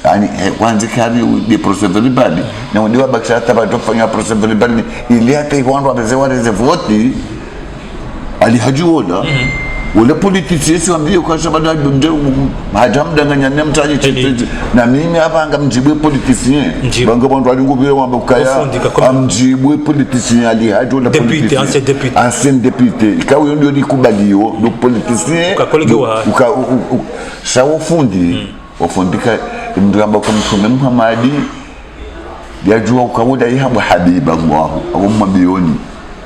yani kwanza kali de procès verbal na ndio bakisha tabafanya procès verbal ili hata iwandu wabezewa voti alihajuola wala politician si wambie kwa sababu hajamdanganya na mtaji na mimi hapa angamjibwe politician banga bantu alingubira wamba ukaya amjibwe politician alihajuola politician ancien député kawe ndio likubaliyo do politician sawa fundi wafundika mndamba kwa mtume Muhammadi yajua ukawuda yahabu habiba Allahu au mabioni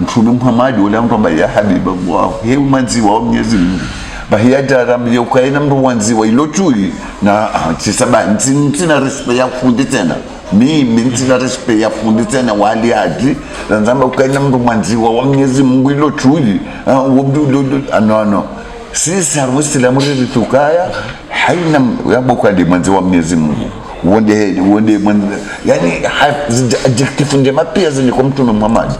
mtume Muhammad wala mtu ambaye ya habiba Allahu yeye manziwa wa Mwenyezi Mungu bahiyada ramye ukaina mtu wanziwa ilotui na sisaba ntina respect ya fundi tena mimi ntina respect ya fundi tena wali hadi nzamba ukaina mtu wanziwa wa Mwenyezi Mungu ilotui no sisi Waislamu ritukaya haina yaboka ndi manziwa wa Mwenyezi Mungu wonde yani adjective ndema pia zini kwa mtume Muhammad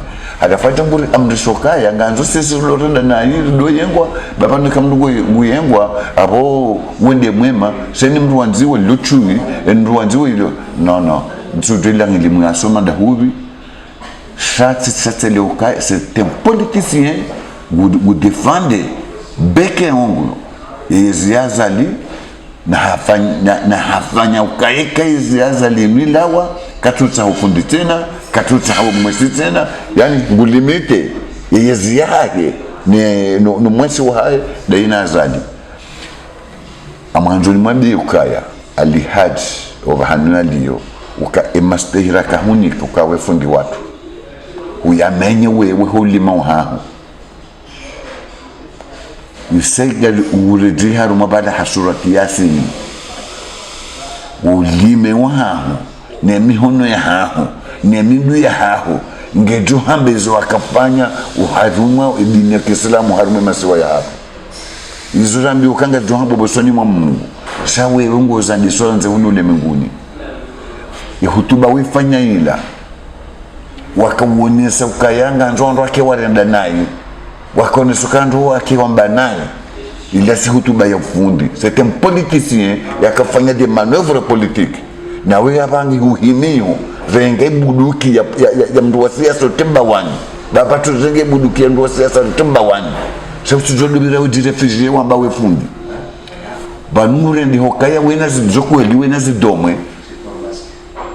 akafata nguri amrishokaya nganzo sisi lorenda na hili do yengwa baba nikamndugo guyengwa abo wende mwema seni mtu wanziwe luchui mtu wanziwe ilo no nsudela ngilimu asoma da hubi shati le ukaya c'est un politicien vous défendez beke ongo yeziazali na hafanya ukaeka yeziaza limilawa katuta ufundi tena katuta mwesi tena yani ngulimite yezi yake no mwesi wae daina azali amanjoni mwambi ukaya alihaji obahanuna liyo uka emastehira kahuni ukawe fundi watu uyamenye wewe hulima uhahu yusaigali uredi haruma bada hasurati yasini ulime wahahu nemihono ya hahu nemidu ya hahu ngejo hambezo wakafanya uharuma dini ya Kiislamu harume masiwa ya hahu izo rambi ukanga johambo bosoni mwa Mungu sawe rungo za nisonze unule minguni ya hutuba wifanya ila wakawonesa ukayanga njondo wake warenda nayo wakonesukando akiwamba naye ila si hutuba ya fundi c'est un politicien yakafanya des manœuvres politiques na wewe abangi uhimio renge buduki ya mtu wa siasa temba wani baba tu renge buduki ya mtu wa siasa temba wani sio tujodubira ujirefugie wamba we fundi banure ndi hokaya wena zizokweli wena zidomwe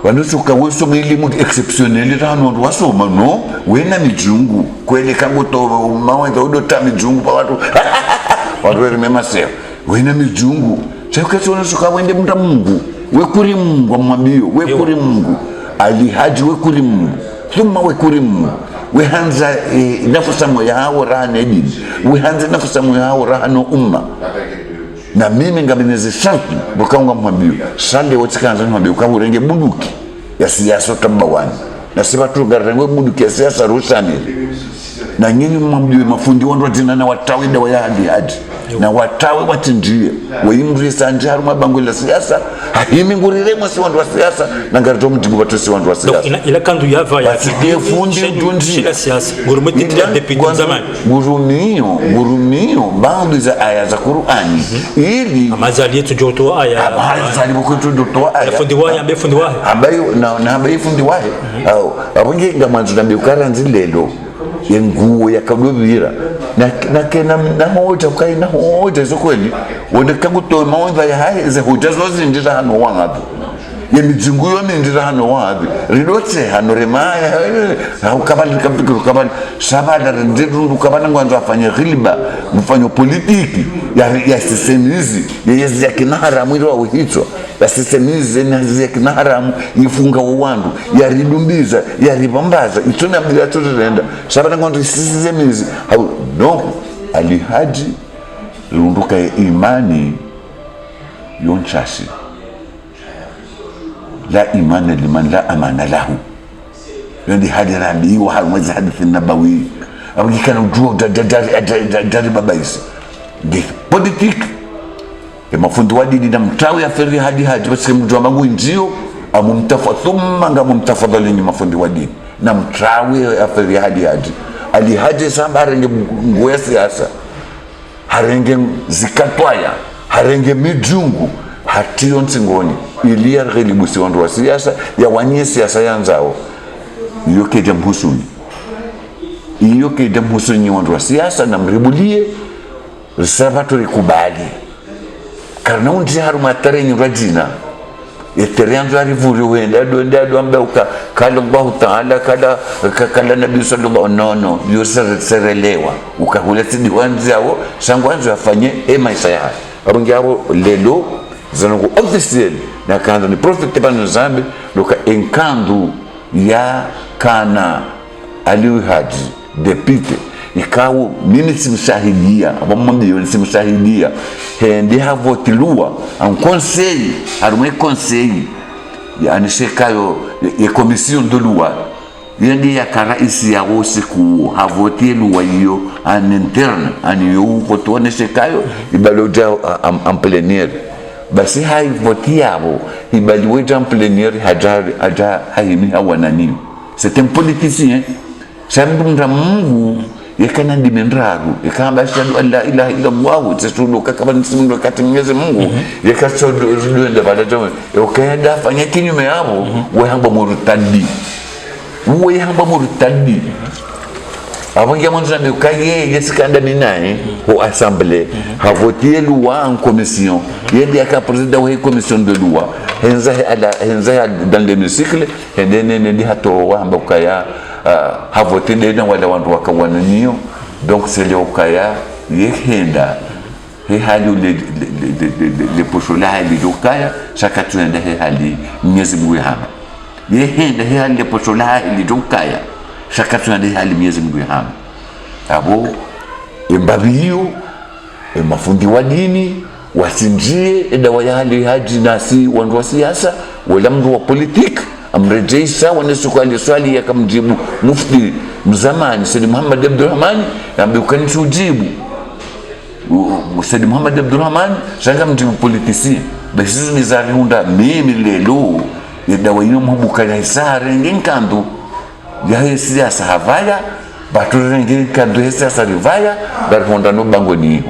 wanusuka weso milimu exceptionnel rano wasoma no wena mijungu kwele kango to mawenza udota mijungu pa watu watu remema seo wena mijungu chakacho nusuka wende mta Mungu we kuri Mungu amwambio we kuri Mungu alihaji we kuri Mungu thumma we kuri Mungu we hanza nafsa moya hao rahane dini we hanza nafsa moya hao rahano umma na mimi ngabineze sharti bukaunga mwambio sande wotsikanza mwambio kaburenge bunduki ya siasa tabawani na sibatu garengwe bunduki ya siasa rusani na nyinyi mwambio mafundi wando dina na watawi dawa ya hadi na watawi watinjie weimri sanja haruma bango la siasa himi ngurire mwasi wando wa siasa na ngarito mtibu batosi wando wa siasa ila kandu yava ya fundi tunji la siasa ngurumeti depuis zamani gurumio baadhi za aya za Qur'ani ili amazali yetu joto aya amazali bokoto joto aya fundi wahe ambayo na ambayo fundi wahe au abonge ngamanzu na bikaranzi lelo yenguo yakadobira na kena na hoja kai na hoja zokweli wonde kanguto maonza ya haye ze hoja zozi ndira hano wangapi yemijungu yo ndira hano wangapi ridote hano remaya au kabali sabada ndiru kabana ngwanzo afanye ghilba mfanyo politiki ya sisemizi yezi ya kinaharamu ilo uhitwa ya sisemizi ya kinaharamu ifunga uwandu ya ridumbiza ya ribambaza ituna bila turenda sabada ngwanzo sisemizi au no alihaji lunduka imani yonchasi la imana liman la amana lahu yondi hadira bi wa hadith hadith nabawi au kana ujua dari babaisi de politique e mafundi wa dini na mtawi aferi hadi basi mjua mangu ndio amumtafathumma ngamumtafadhali ni mafundi wa dini na mtawi aferi hadi alihaji samba harenge nguya siasa harenge zikatwaya harenge mijungu hatiyo nsingoni ilia relibusi wandu wa siasa ya wanye siasa yanzao yoke jamhusuni iyo kida mhusonyi wandu wa siasa na mribulie risavato rikubali karna undi haruma tarenyi rajina yeterianzo arivuri wenda ndo ambauka kala Allah Taala kala Nabii sallallahu no yoserelewa ukahula tidi wanzao sangwanzo afanye maisha yao abangabo lelo zangu officiel na kanda ni prophet banu zambi loka enkandu ya kana Aliou Hadji deputy ikawo mimi simshahidia abamwambie simshahidia ndi havotilua en conseil arme conseil yani shekayo e commission de loi yendi ya karaisi ya wose ku havotilua hiyo en interne aniyo votone shekayo ibaloja en plénière basi hai votiabo ibaliweja en plénière haja haimi hawanani c'est un politicien sambunda Mungu yakana ndimendraru yakamba shahadu an la ilaha illa Allah tasulu kama nisimu wakati Mwenyezi Mungu yakasodunda baada ya ukaenda fanya kinyume hapo wewe hamba murtadi avant mwanzo na ukaye yesikanda minaye au assemblée a voté loi en commission yende aka président wa commission de loi henza dans l'hémicycle henene ndi hato hamba ukaya a voté dena wala wandu wakawananiyo donc c'est le ukaya yehenda hali le poshola hali ukaya chaka tuenda hali Mwenyezi Mungu hapa yehenda hali le poshola hali ukaya chaka tuenda hali Mwenyezi Mungu hapa abo embabiyo mafundi wa dini wasinjie edawa ya hali haji nasi wandu wa siasa wala mtu wa politiki amrejeisha wanasukali swali yakamjibu mufti mzamani Said Muhammad Abdurrahman ambaye ukanijibu Said Muhammad Abdurrahman shanga mjibu politisi basi ni zarunda mimi lelo edawa ino mbuka ya isare ngenkandu ya siasa havaya baturenge kandu ya siasa rivaya barhonda no bangoni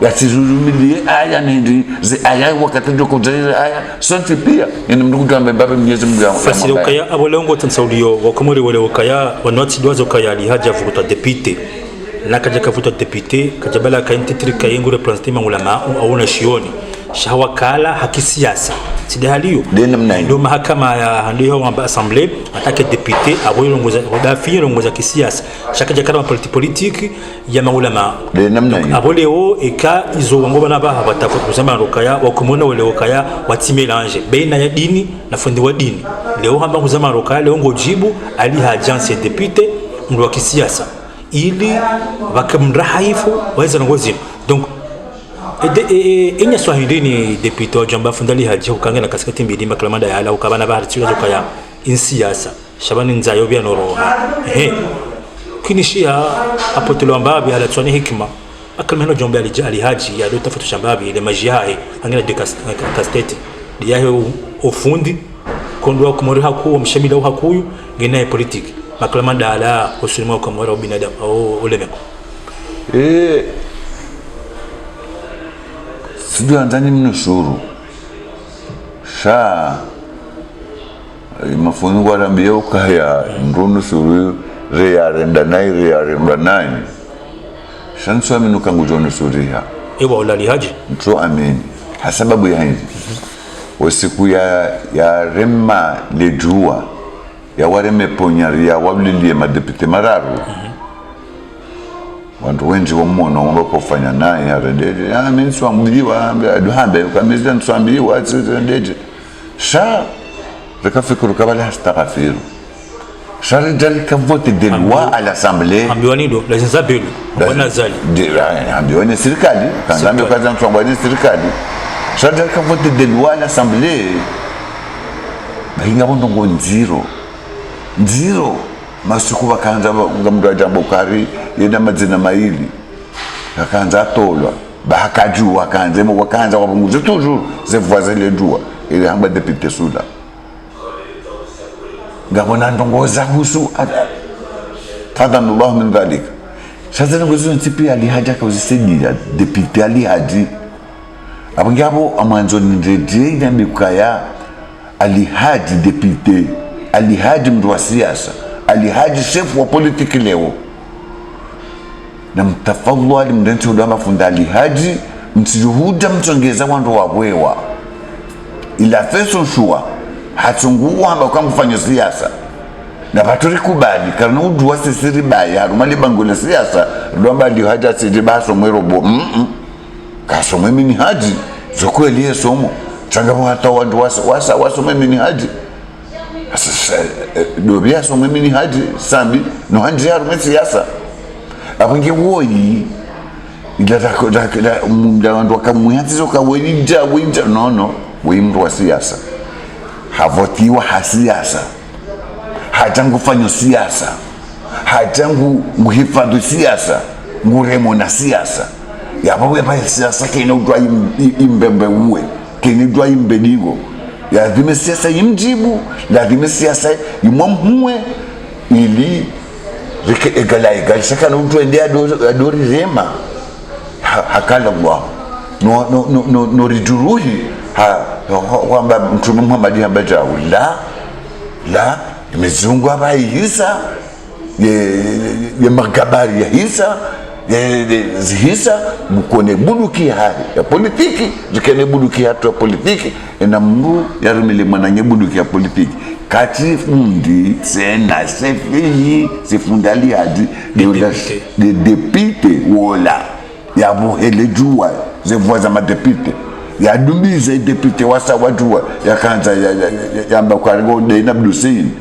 yasizurumilie aya nindi aya wakati ndoko jaira aya sonte pia ina mndugu ambaye baba Mwenyezi Mungu fasili ukaya abolongo tansaudio wakomori wale ukaya wanoti dwazo kaya ali haja vuta député nakaja kavuta député kajabala kainti trika yengu representer mangulama au na shioni shawakala hakisiasa sidahaliyo ndio mahakama ya ndio wa assemblée atake député aboyongoza dafi longoza kisiasa shakaja kana politique ya maulama aboleo eka izo wangoba na baha batafuta kusema rokaya wakumona wale rokaya watimelange baina ya dini na fundi wa dini leo hamba kusema rokaya leo ngojibu ali agence député ndo wa kisiasa ili wakamrahaifu waweza ngozi donc enya swahilini deputy jamba fundali haje ukangena kasikati mbili maklamada ya ala ukabana bahari tuzo kaya insiasa shabani nzayo bya noro kinishia apotelo ambabi ala tsoni hikma akalmeno jombe ali haji ya dota fatu shambabi ile majiae angena de kasteti diahe ufundi kondwa kumori haku mshamida hakuyu ngena politiki maklamada ala usulima kwa mora binadamu au ulemeko sijui anzani mnusuru sha mafungu warambia ukaya nrunusuru reyarenda nai shansu minuka ngujonusuriha ewa ulali haji mtu amini hasababu ya hizi usiku ya rema lejua ya wareme ponyari ya wabililie madepite mararu wantu wengi wamuona wapofanya naye arendeje mimi swambiliwa aduhambe ukamizia nswambiliwa atsirendeje sha rekafikuru kabala astaghfiru sha rijal kavote de loi à l'assemblée ambiwani do lazima belu wana zali ambiwani serikali kanzambe kaza nswambani serikali sha rijal kavote de loi à l'assemblée bainga bondo nziro masuku bakanza ngamdwa jambo kari yena madzina maili akanza atolwa bakajua kanze mo wakanza wabunguze toujours ze voisin le doigt il hamba député sula ngabona ndongoza husu tadanullah min dhalik sasa ngozo ntipi ali haja ka uzisedia député ali haji abangabo amanzo ndede ndambi kaya ali haji député ali haji mdu wa siasa ali haji chef wa politique leo na mtafadhali mdensi udama fundali haji msijuhuda mtongeza wandu wawewa ila feso shua hatunguwa hamba kwa mfanya siasa na paturi kubali karena uduwa sisiri baya harumali bangule siasa luamba li haji asiri baso mwerobo kasome mini haji zokwe liye somo changamu hata wandu wasome mini haji dobia somwe mini haji sambi no hanji harume siasa apange woyi ila munda wandu wakamuyatizo kawelija no mtu wa siasa havotiwa hasiasa hatangu fanyo siasa hatangu muhifadhi siasa nguremo na siasa yapawe pa siasa kena udwa imbembe uwe kena udwa imbedigo lazima siasa imjibu lazima siasa imwamwe ili egala shaka na udwa ndia adori rema hakala Allah no rijuruhi kwamba Mtume Muhammad habaja la imezungwa bai hisa ye magabari ya hisa hisa mkone buduki hai ya politiki zikene buduki hatu ya politiki na mbu ya rumile mwananye buduki ya politiki kati fundi sena sefiyi sifundali hadi de depite wola ya buhele juwa ze voix za madepite ya dumbize depute wasa wajua ya kanza ya mbakwaringo de na blusin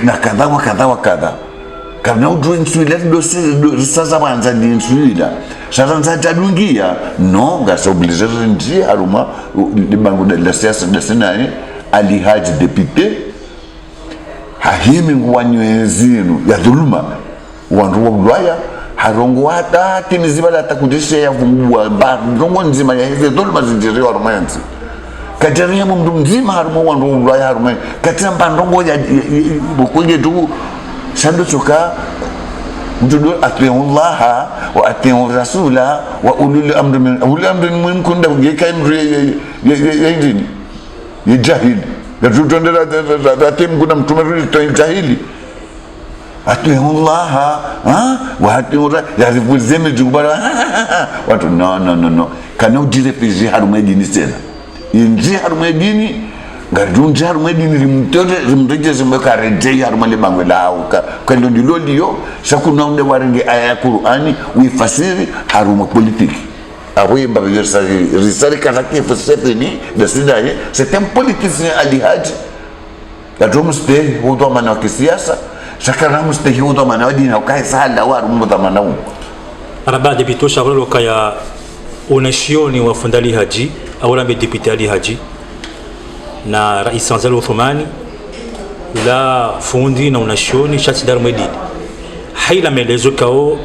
na kadha kana udwe nswila dosi sasa banza ndi nswila sasa nzata dungia no ngasa obliger ndi haruma libango de la siasa de senae ali haji depute hahimi ngwanyezinu ya dhuluma wandu wa bulaya harongo hata timizibala atakudisha ya vungua ndongo nzima ya hizo dhulma zinjiriwa romanzi kajaria mndu mzima harumo wandu ulaya harumo katamba ndongo ya bukunje tu sando choka mtudu atiullaha wa atiu rasula wa ulul amri minkum da ngeka imri yindini yajahil gatutondera datim kuna mtume to jahili atiullaha wa atiu yazifuzeme jubara watu no kana udire piji harumo dini tena inji harumo dini ngadunji harumo dini rimtoje zimeka reje harumo le bangwela auka kando ndilolio shakuna unde waringe aya Qur'ani uifasiri harumo politiki awe mbaversa risari kanake fasefeni dasidaye c'est un politicien alihaj kadumste hudo mana wa kisiasa shakana muste hudo mana dini ukai sala warumo dhamana arabade bitosha wala kaya unashioni wa fundali haji au lambe deputy ali haji na rais Zanzal Uthmani la fundi na unashioni shati dar mwedini haila melezo kao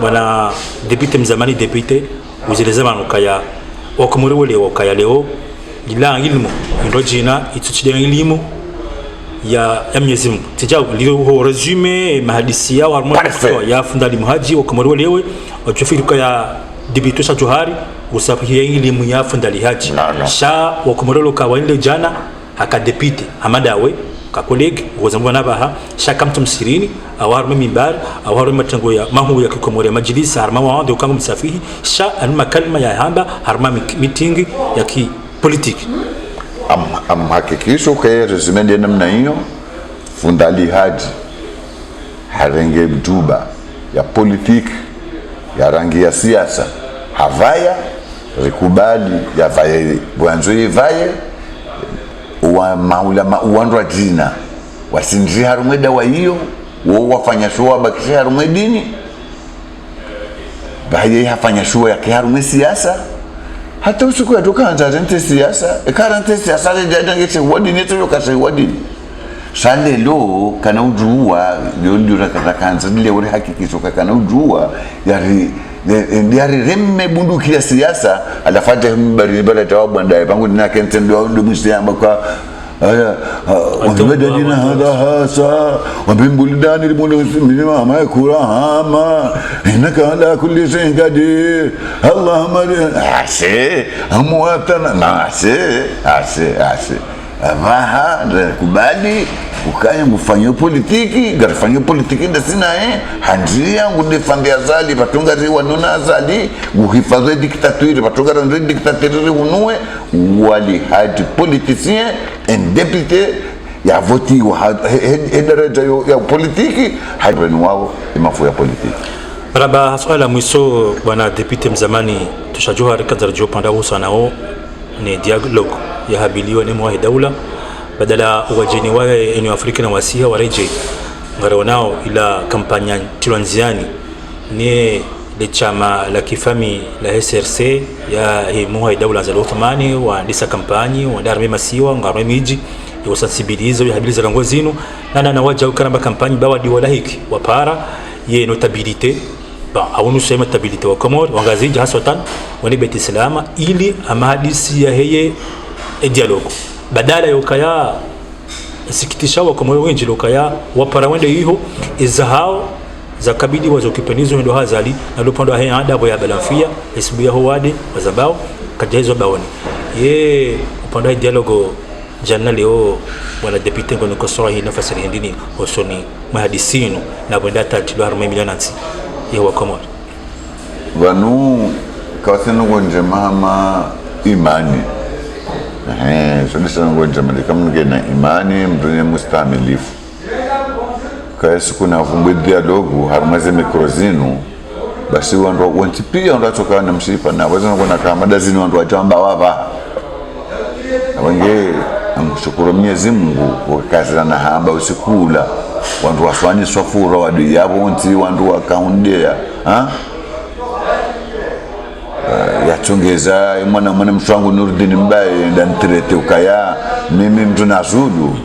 bwana deputy mzamani deputy uzeleza manukaya wakumuri wale wakaya leo ila ilmu ndojina ituchide elimu ya Mwenyezi Mungu tijao lilo resume mahadisi ya warmo ya fundali muhaji wakumuri wale wachofika ya deputy sa Johari usafihi elimu ya fundali haji sha wakumuri ka wale jana haka deputy hamadawe ka colleague wazamwa nabaha shaka mtu msirini awarme mimbar awarme matango ya mahu ya kikomore majlisi harma wande ukangu msafihi sha alma kalma ya hamba harma meeting ya ki politiki am hakikisho kwa resume namna hiyo fundali haji harenge mtuba ya politiki ya rangi ya siasa havaya rikubali ya vaye bwanzo yevaye wa maulama uandwa jina wasinji harumwe dawa hiyo wao wafanya shoa bakisha harumwe dini baye hafanya shoa ya harumwe siasa hata usiku atokaanza tente siasa ekarante siasa le dange wadi neto yokase wadi sande lo kana ujua ndio kanza ile uri hakikisho kana ujua yari remme bunduki ya siasa alafata mbari bala tawabu ndaye pangu nina kentendo ndo msiamba kwa wabedadina hadha hasa wabimbulidani limunima ma kurahama innaka ala kulli shay'in qadir allahumma ashe amwatana na ashe avaha kubali ukaya ngufanye politiki ndasina hanjia ngudefande azali patunga riwa nona azali nguhifadhi dictature patunga ri dictature unue wali hadi politicien en député ya voti wa daraja ya politiki haibeni wao imafu ya politiki. Baraba swala mwiso bwana deputy mzamani tushajua harakati za jopanda usanao ni dialogue ya habiliwa ni mwa daula badala wajeni wawe eneo Afrika na wasiha wareje ngaronao ila kampanya tilanziani ni le chama la kifami la SRC ya mwa daula za Uthmani wa ndisa kampanyi wa darme masiwa ngarwe miji ya sensibilizo ya habiliza ngozino na waja ukaramba kampanyi bawa diwala hiki wapara ye notabilité ba awunu sema stabilite wa Komoro wangazija haswatan wani beti salama ili amahadisi ya heye dialogue badala yokaya sikitisha wa Komoro wengi lokaya wapara wende hiyo izahao za kabidi wazokipenizo ndo hazali na lupando haya adabu ya balanfia isibu ya howade wazabao kajezo baoni ye upando ya dialogue jana leo wala deputy ngono kosoa hii nafasi ndini osoni mahadisino na benda tatilo harma milionansi yewa Komoro vanu kawaseno gonje mama imani sodisa gonje mali kamnge na imani mdunye mustamilifu kaisi kuna vumbwe dialogu harmaze mikrozinu basi wandu wantipia wandu atoka na msipa na wazana kuna kama dazini wandu watamba wapa wange amshukuru Mwenyezi Mungu kwa kazi na hamba usikula wandu wafanye swafura wadu yabo nti wandu wakaundea yachongeza mwana mtwangu Nuruddin Mbaye ndantrete ukaya mimi mtu nazudu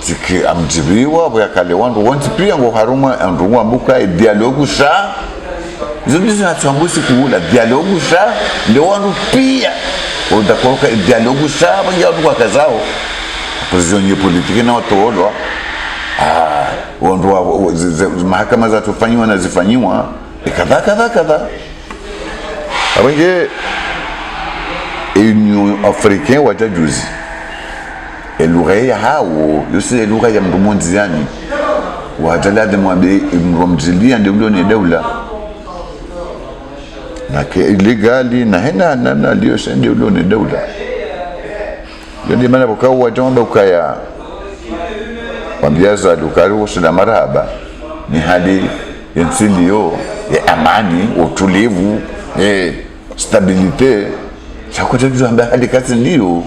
tiki amjibiwa bwa kale wandu wanti pia ngo haruma andu ambuka dialogue sha zindisi natsambusi kuula dialogue sha ndio wandu pia udakoka dialogue sha bangi kwa kazao position ya politiki na watolwa wandu mahakama za tufanywa na zifanywa kadha abange Union Africaine watajuzi elugha hao yose elugha ya mrumonziani wajalade mwabe mromzilia ndio ni daula na ke illegali na hena na ndio ndio ni daula ndio maana bokao wajomba ukaya wambiaza dukari wosina maraba ni hali yensilio ya amani utulivu stabilite chakote ndio hali kazi ndio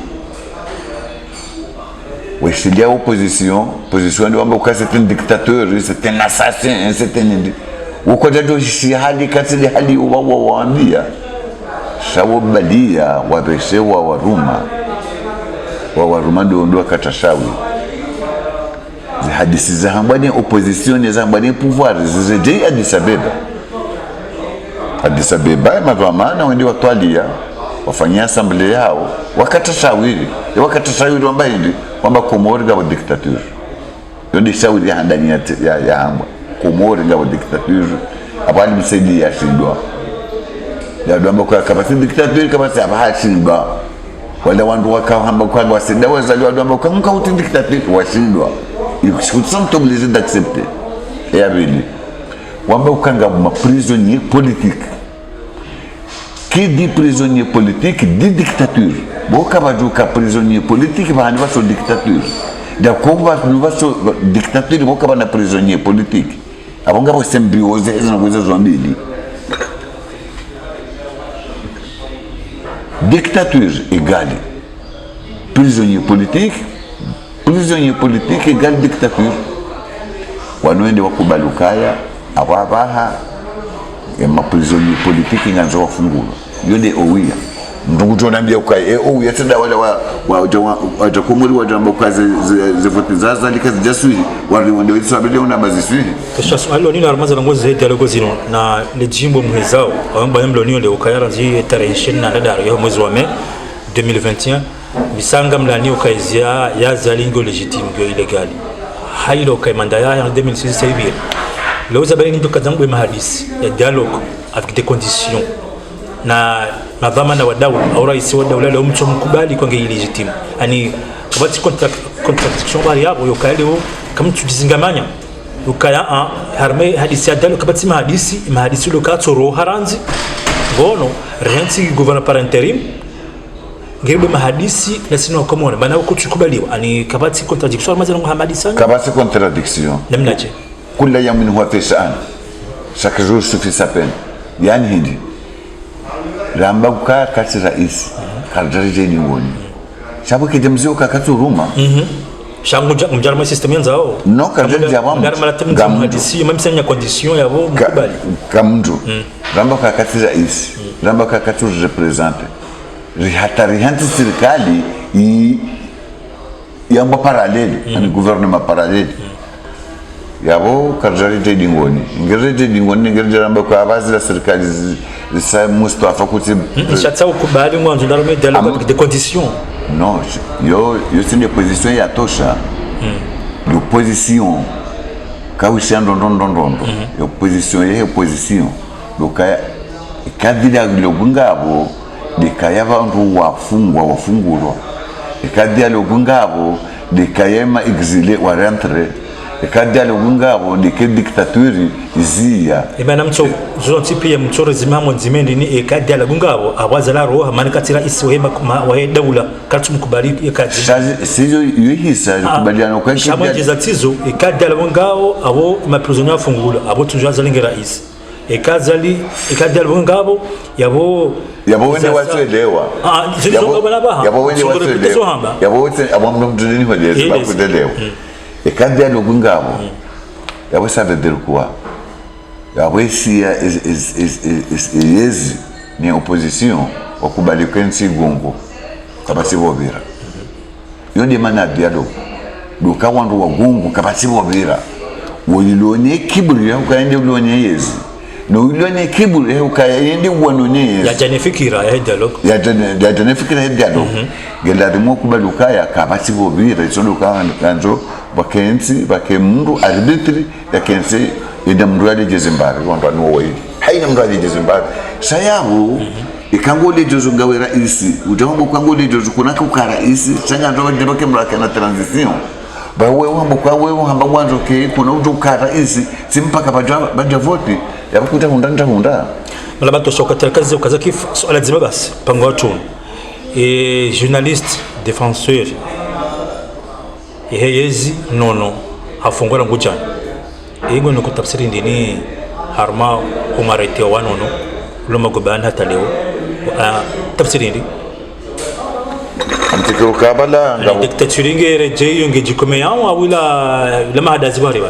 weshilia opposition ndio amba ukase c'est un dictateur c'est un assassin c'est un ukoja ndio hali kazi hali waambia shawo badia wabeshewa waruma ndio katashawi hadisi za hambani opposition za hambani pouvoir zije Addis Abeba mavamana wende watwalia wafanyia assembly yao wakatashauri wamba hindi wamba Komoro ngabo dictature yonde shauri ya ndani ya hamba Komoro ngabo dictature abali msaidi ya shindwa ya ndo kwa kapasi dictature kapasi abashindwa wala wandu wakahamba kwa wasida wazali ndo kwa mkauti dictature washindwa ils sont obligés d'accepter et abili wamba ukanga ma prisonnier politique. Qui dit prisonnier politique dit dictature. Boka bajuka prisonnier politique bahani baso dictature. D'accord baso dictature boka bana prisonnier politique. Abonga bo symbiose ezana kweza zombili. Dictature égale prisonnier politique égale dictature. Wanoende wakubalukaya ababaha ma prisonnier politique nganzo wafungula yonde owia ndungu tonambia ukai owia tada wala wa Komori wajamba ukaze zevote zaza likazi jasui wali ndio isabele una bazisui kisha swali ni armaza ngo zaidi aloko zino na le jimbo mhezao amba mblo ni le ukayara zi tarehe 20 ya mwezi wa Mei 2021 bisanga mlani ukaizia ya zalingo legitime go illegal hailo kaimanda ya 2006 saibir. Là, vous avez une occasion de mahadis, il y a dialogue avec des conditions. na dhamana wa dawla au rais wa dawla leo mtu mkubali kwa ngeli legitime yani kabati contradiction bali hapo yokaleo kama tujizingamanya ukaya harme hadisi adalo kabati mahadisi lokatoro haranzi ngono renzi gouverne par intérim ngirbe mahadisi na sino komona bana uko tukubaliwa ani kabati contradiction mazana Muhammad sana kabati contradiction namnaje kula yamin huwa fi sha'an chaque jour suffit sa peine yani hindi ramba ka kati rais kadrije ni woni sababu kidemzio kakaturuma shangu mjarma system yanzao no kadrije abamu ngarma hadisi mamsanya condition yabo mkubali kamdu ramba ka kati rais ramba ka kati represente hatari hanti serikali yamba paralele ani gouvernement paralele yabo kadrije dingoni ngirije dingoni ngirije ramba ka abazi la serikali ça Mustafa kuti chatsa ukubali mwanzo ndarome dialogue de conditions non yo c'est une position ya tosha l'opposition kawisha ndondondo opposition lokaya kadira lobungabo dekaya vantu wafungulwa kadira lobungabo dekayema exilé wa rentre kadira lobungabo deke dictature izia ibana mcho zonti pia mchoro zimamo nzimendi ni kadira lobungabo abazala roha manikatira isi wema wa dawla katu mkubali yakadira sizo yuhisa kubaliana kwa shama jezatizo kadira lobungabo abo maprisonniers fungula abo tunjwa zalingera isi kadira lobungabo yabo wende waswelewa yabo wende waswelewa yabo wote abamwe mdini hodezi bakudelewa kadira lobungabo yabo sabe delkuwa yabo isia is ni opposition wakubali kwensi gongo kabasi bobira yonde mana dialogue doka wandu wa gongo kabasi bobira wolilone kiburi ukaende ulone yezi no ulone kiburi ukaende wanone yezi ya janifikira ya dialogue ya janifikira ya dialogue gelade mo kubali ukaya kabasi bobira isondo kanzo bakenzi arbitre ya kensi ida mradi Zimbabwe wandu anowoi haina mradi Zimbabwe sayabu ikangole jozo ngawe rais utambo kangole jozo kunaka ukara rais changa ndo ndibake mraka na transition ba wewe hambo kwa wewe hamba mwanzo ke kuna uto ukara rais simpaka baja vote yakuta hunda malaba toshoka telekazi ukazakif swala zima basi pango watu journaliste défenseur yezi nono hafungura ngujana ego no kutafsiri ndini harma umarete wanono loma gobana hata leo tafsiri ndi mtikiro kabala ngabo dictature ngere jeyo ngejikome yao awila lama hadazi bari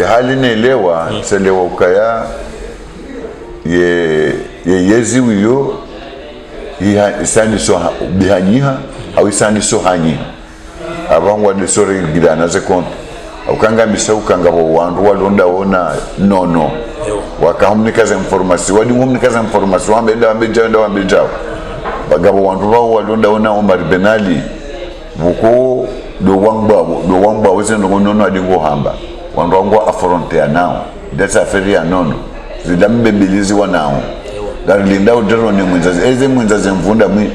hali neelewa selewa ukaya yezi wiyo isani so bihanyiha au isani so hanyiha abangwa de sore gidana ze konto ukanga misa ukanga bo wandu walonda ona nono wakahamnikaza information wadi ngomnikaza information wambeja bagabo wandu wao walonda ona Omar Benali buko do wangba wese nono adingo hamba wandu wangu afronte nao data feria nono zidambe bilizi wanao darinda udero ne mwenzaze mvunda mwi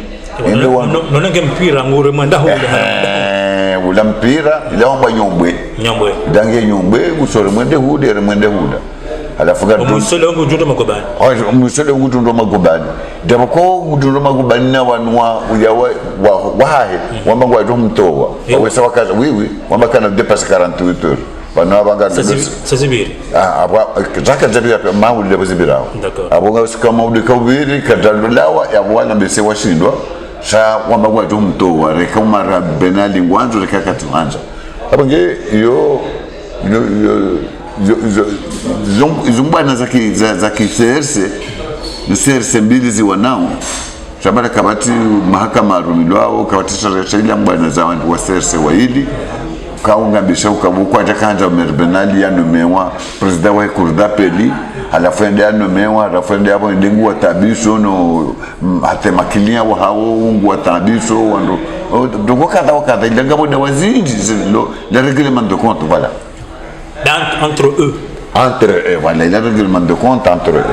ende wanu nonenge mpira ngure mwenda huda ula mpira ila wamba nyombwe dange nyombwe usore mwende huda alafu ga umusole wangu jundo magobani umusole wangu jundo magobani dabako jundo magobani na wanwa uyawa wahe wamba ngwa ndo mtowa wawesa wakaza wiwi wamba kana dépasse 48 heures bana abanga sazibiri aba zaka zabira pa mawuli bazibirawo abonga sikama udi kawiri kadalulawa yabwana bese washindwa sa wamba ngwa ndo mtowa reka Omar Benali ngwanzo reka katwanja abange yo zumbana zaki CRC mbili ziwanao shabara kabati mahakama rumilwao kabati shaila mbana za wa CRC waili kaunga bisha ukabukwa atakanja Omar Benali yanomewa president wa kurda peli alafu ende yanomewa alafu ende hapo ndengu wa tabiso no atemakilia wa hao ungu wa tabiso wando doko kada ilanga bona wazindi le règlement de compte voilà entre eux voilà, il y a un règlement de compte entre eux.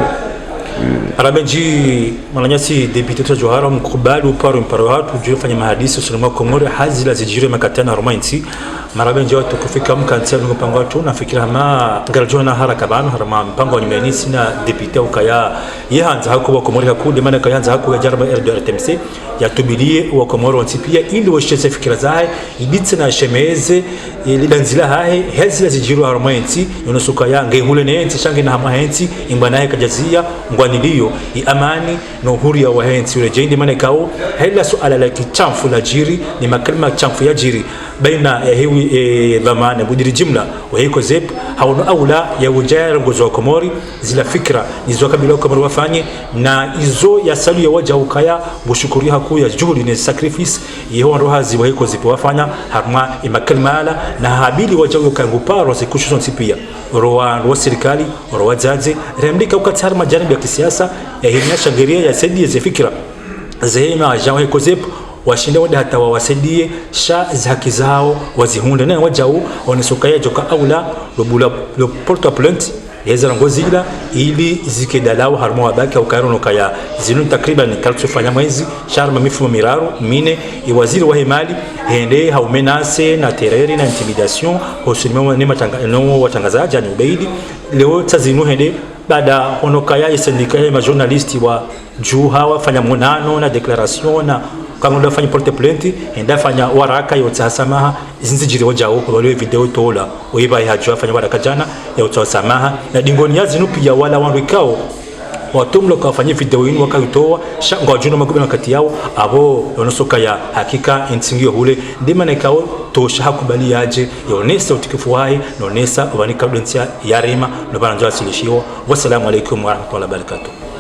arabenji malanyasi député to johara mkubali uparo watu juu fanya mahadisi usulima Komori hazi la zijire makatana romanti marabenji watu kufika mkantia mpango watu nafikira ma ngarjona haraka bana harama mpango ni menisi na député ukaya yahanza hako wa Komori hakude maana kayanza hako ya jarba RTMC yatubilie wa Komori wantipia ili washeze fikira zae ibitse na shemeze lidanzila hae hazi la zijire romanti yonosuka ya ngehule nenti shange na hamahenzi imbanaye kajazia ngwanilio amani no huria wa hensi urejendi manekao hela suala la kichamfu la jiri ni makalima chamfu ya jiri baina ya hiwi dhamana budiri jumla wa hiko zep hauna aula ya ujaya ngozo wa Komori zila fikra nizo kabila Komori wafanye na izo ya salu ya waja ukaya bushukuri haku ya juhudi ni sacrifice yeho rohazi wa hiko zip wafanya harma imakalima ala na habili waja ukanguparo sikusho nsipia roa serikali roa jaji remdika ukatsar majanibu ya kisiasa ya hina shangiria ya saidi ya fikra zehima jawe kozep washinde wada hata wawasaidie sha haki zao wazihunde na wajao wanisokaya joka aula lo porta plant yeza ngozila ili zikedalao harmo wabaki au kairo nokaya zinu takriban kaltu fanya mwezi sharma mifumo miraro mine waziri wa himali hende haumenase na tereri na intimidation hosimama ne matangano watangazaji ni ubaidi leo tazinu hende baada honokaya sindika ya journalisti wa juu hawa fanya monano na declaration na kama ndo fanya porte plainte enda fanya waraka yote samaha zinzijiri wajao kwa wale video tola oiba hajua fanya waraka jana ya utasamaha na dingoni yazi nupi ya wala wanrikao watumlo kwa fanya video yinu wakatoa shangwa juno magubina kati yao abo yonosoka ya hakika intingio hule ndima nekao tosha hakubali yaje yonesa utikifu wahi nonesa wanika densia yarima no bananjwa silishiwa. Wassalamu alaikum warahmatullahi wabarakatuh.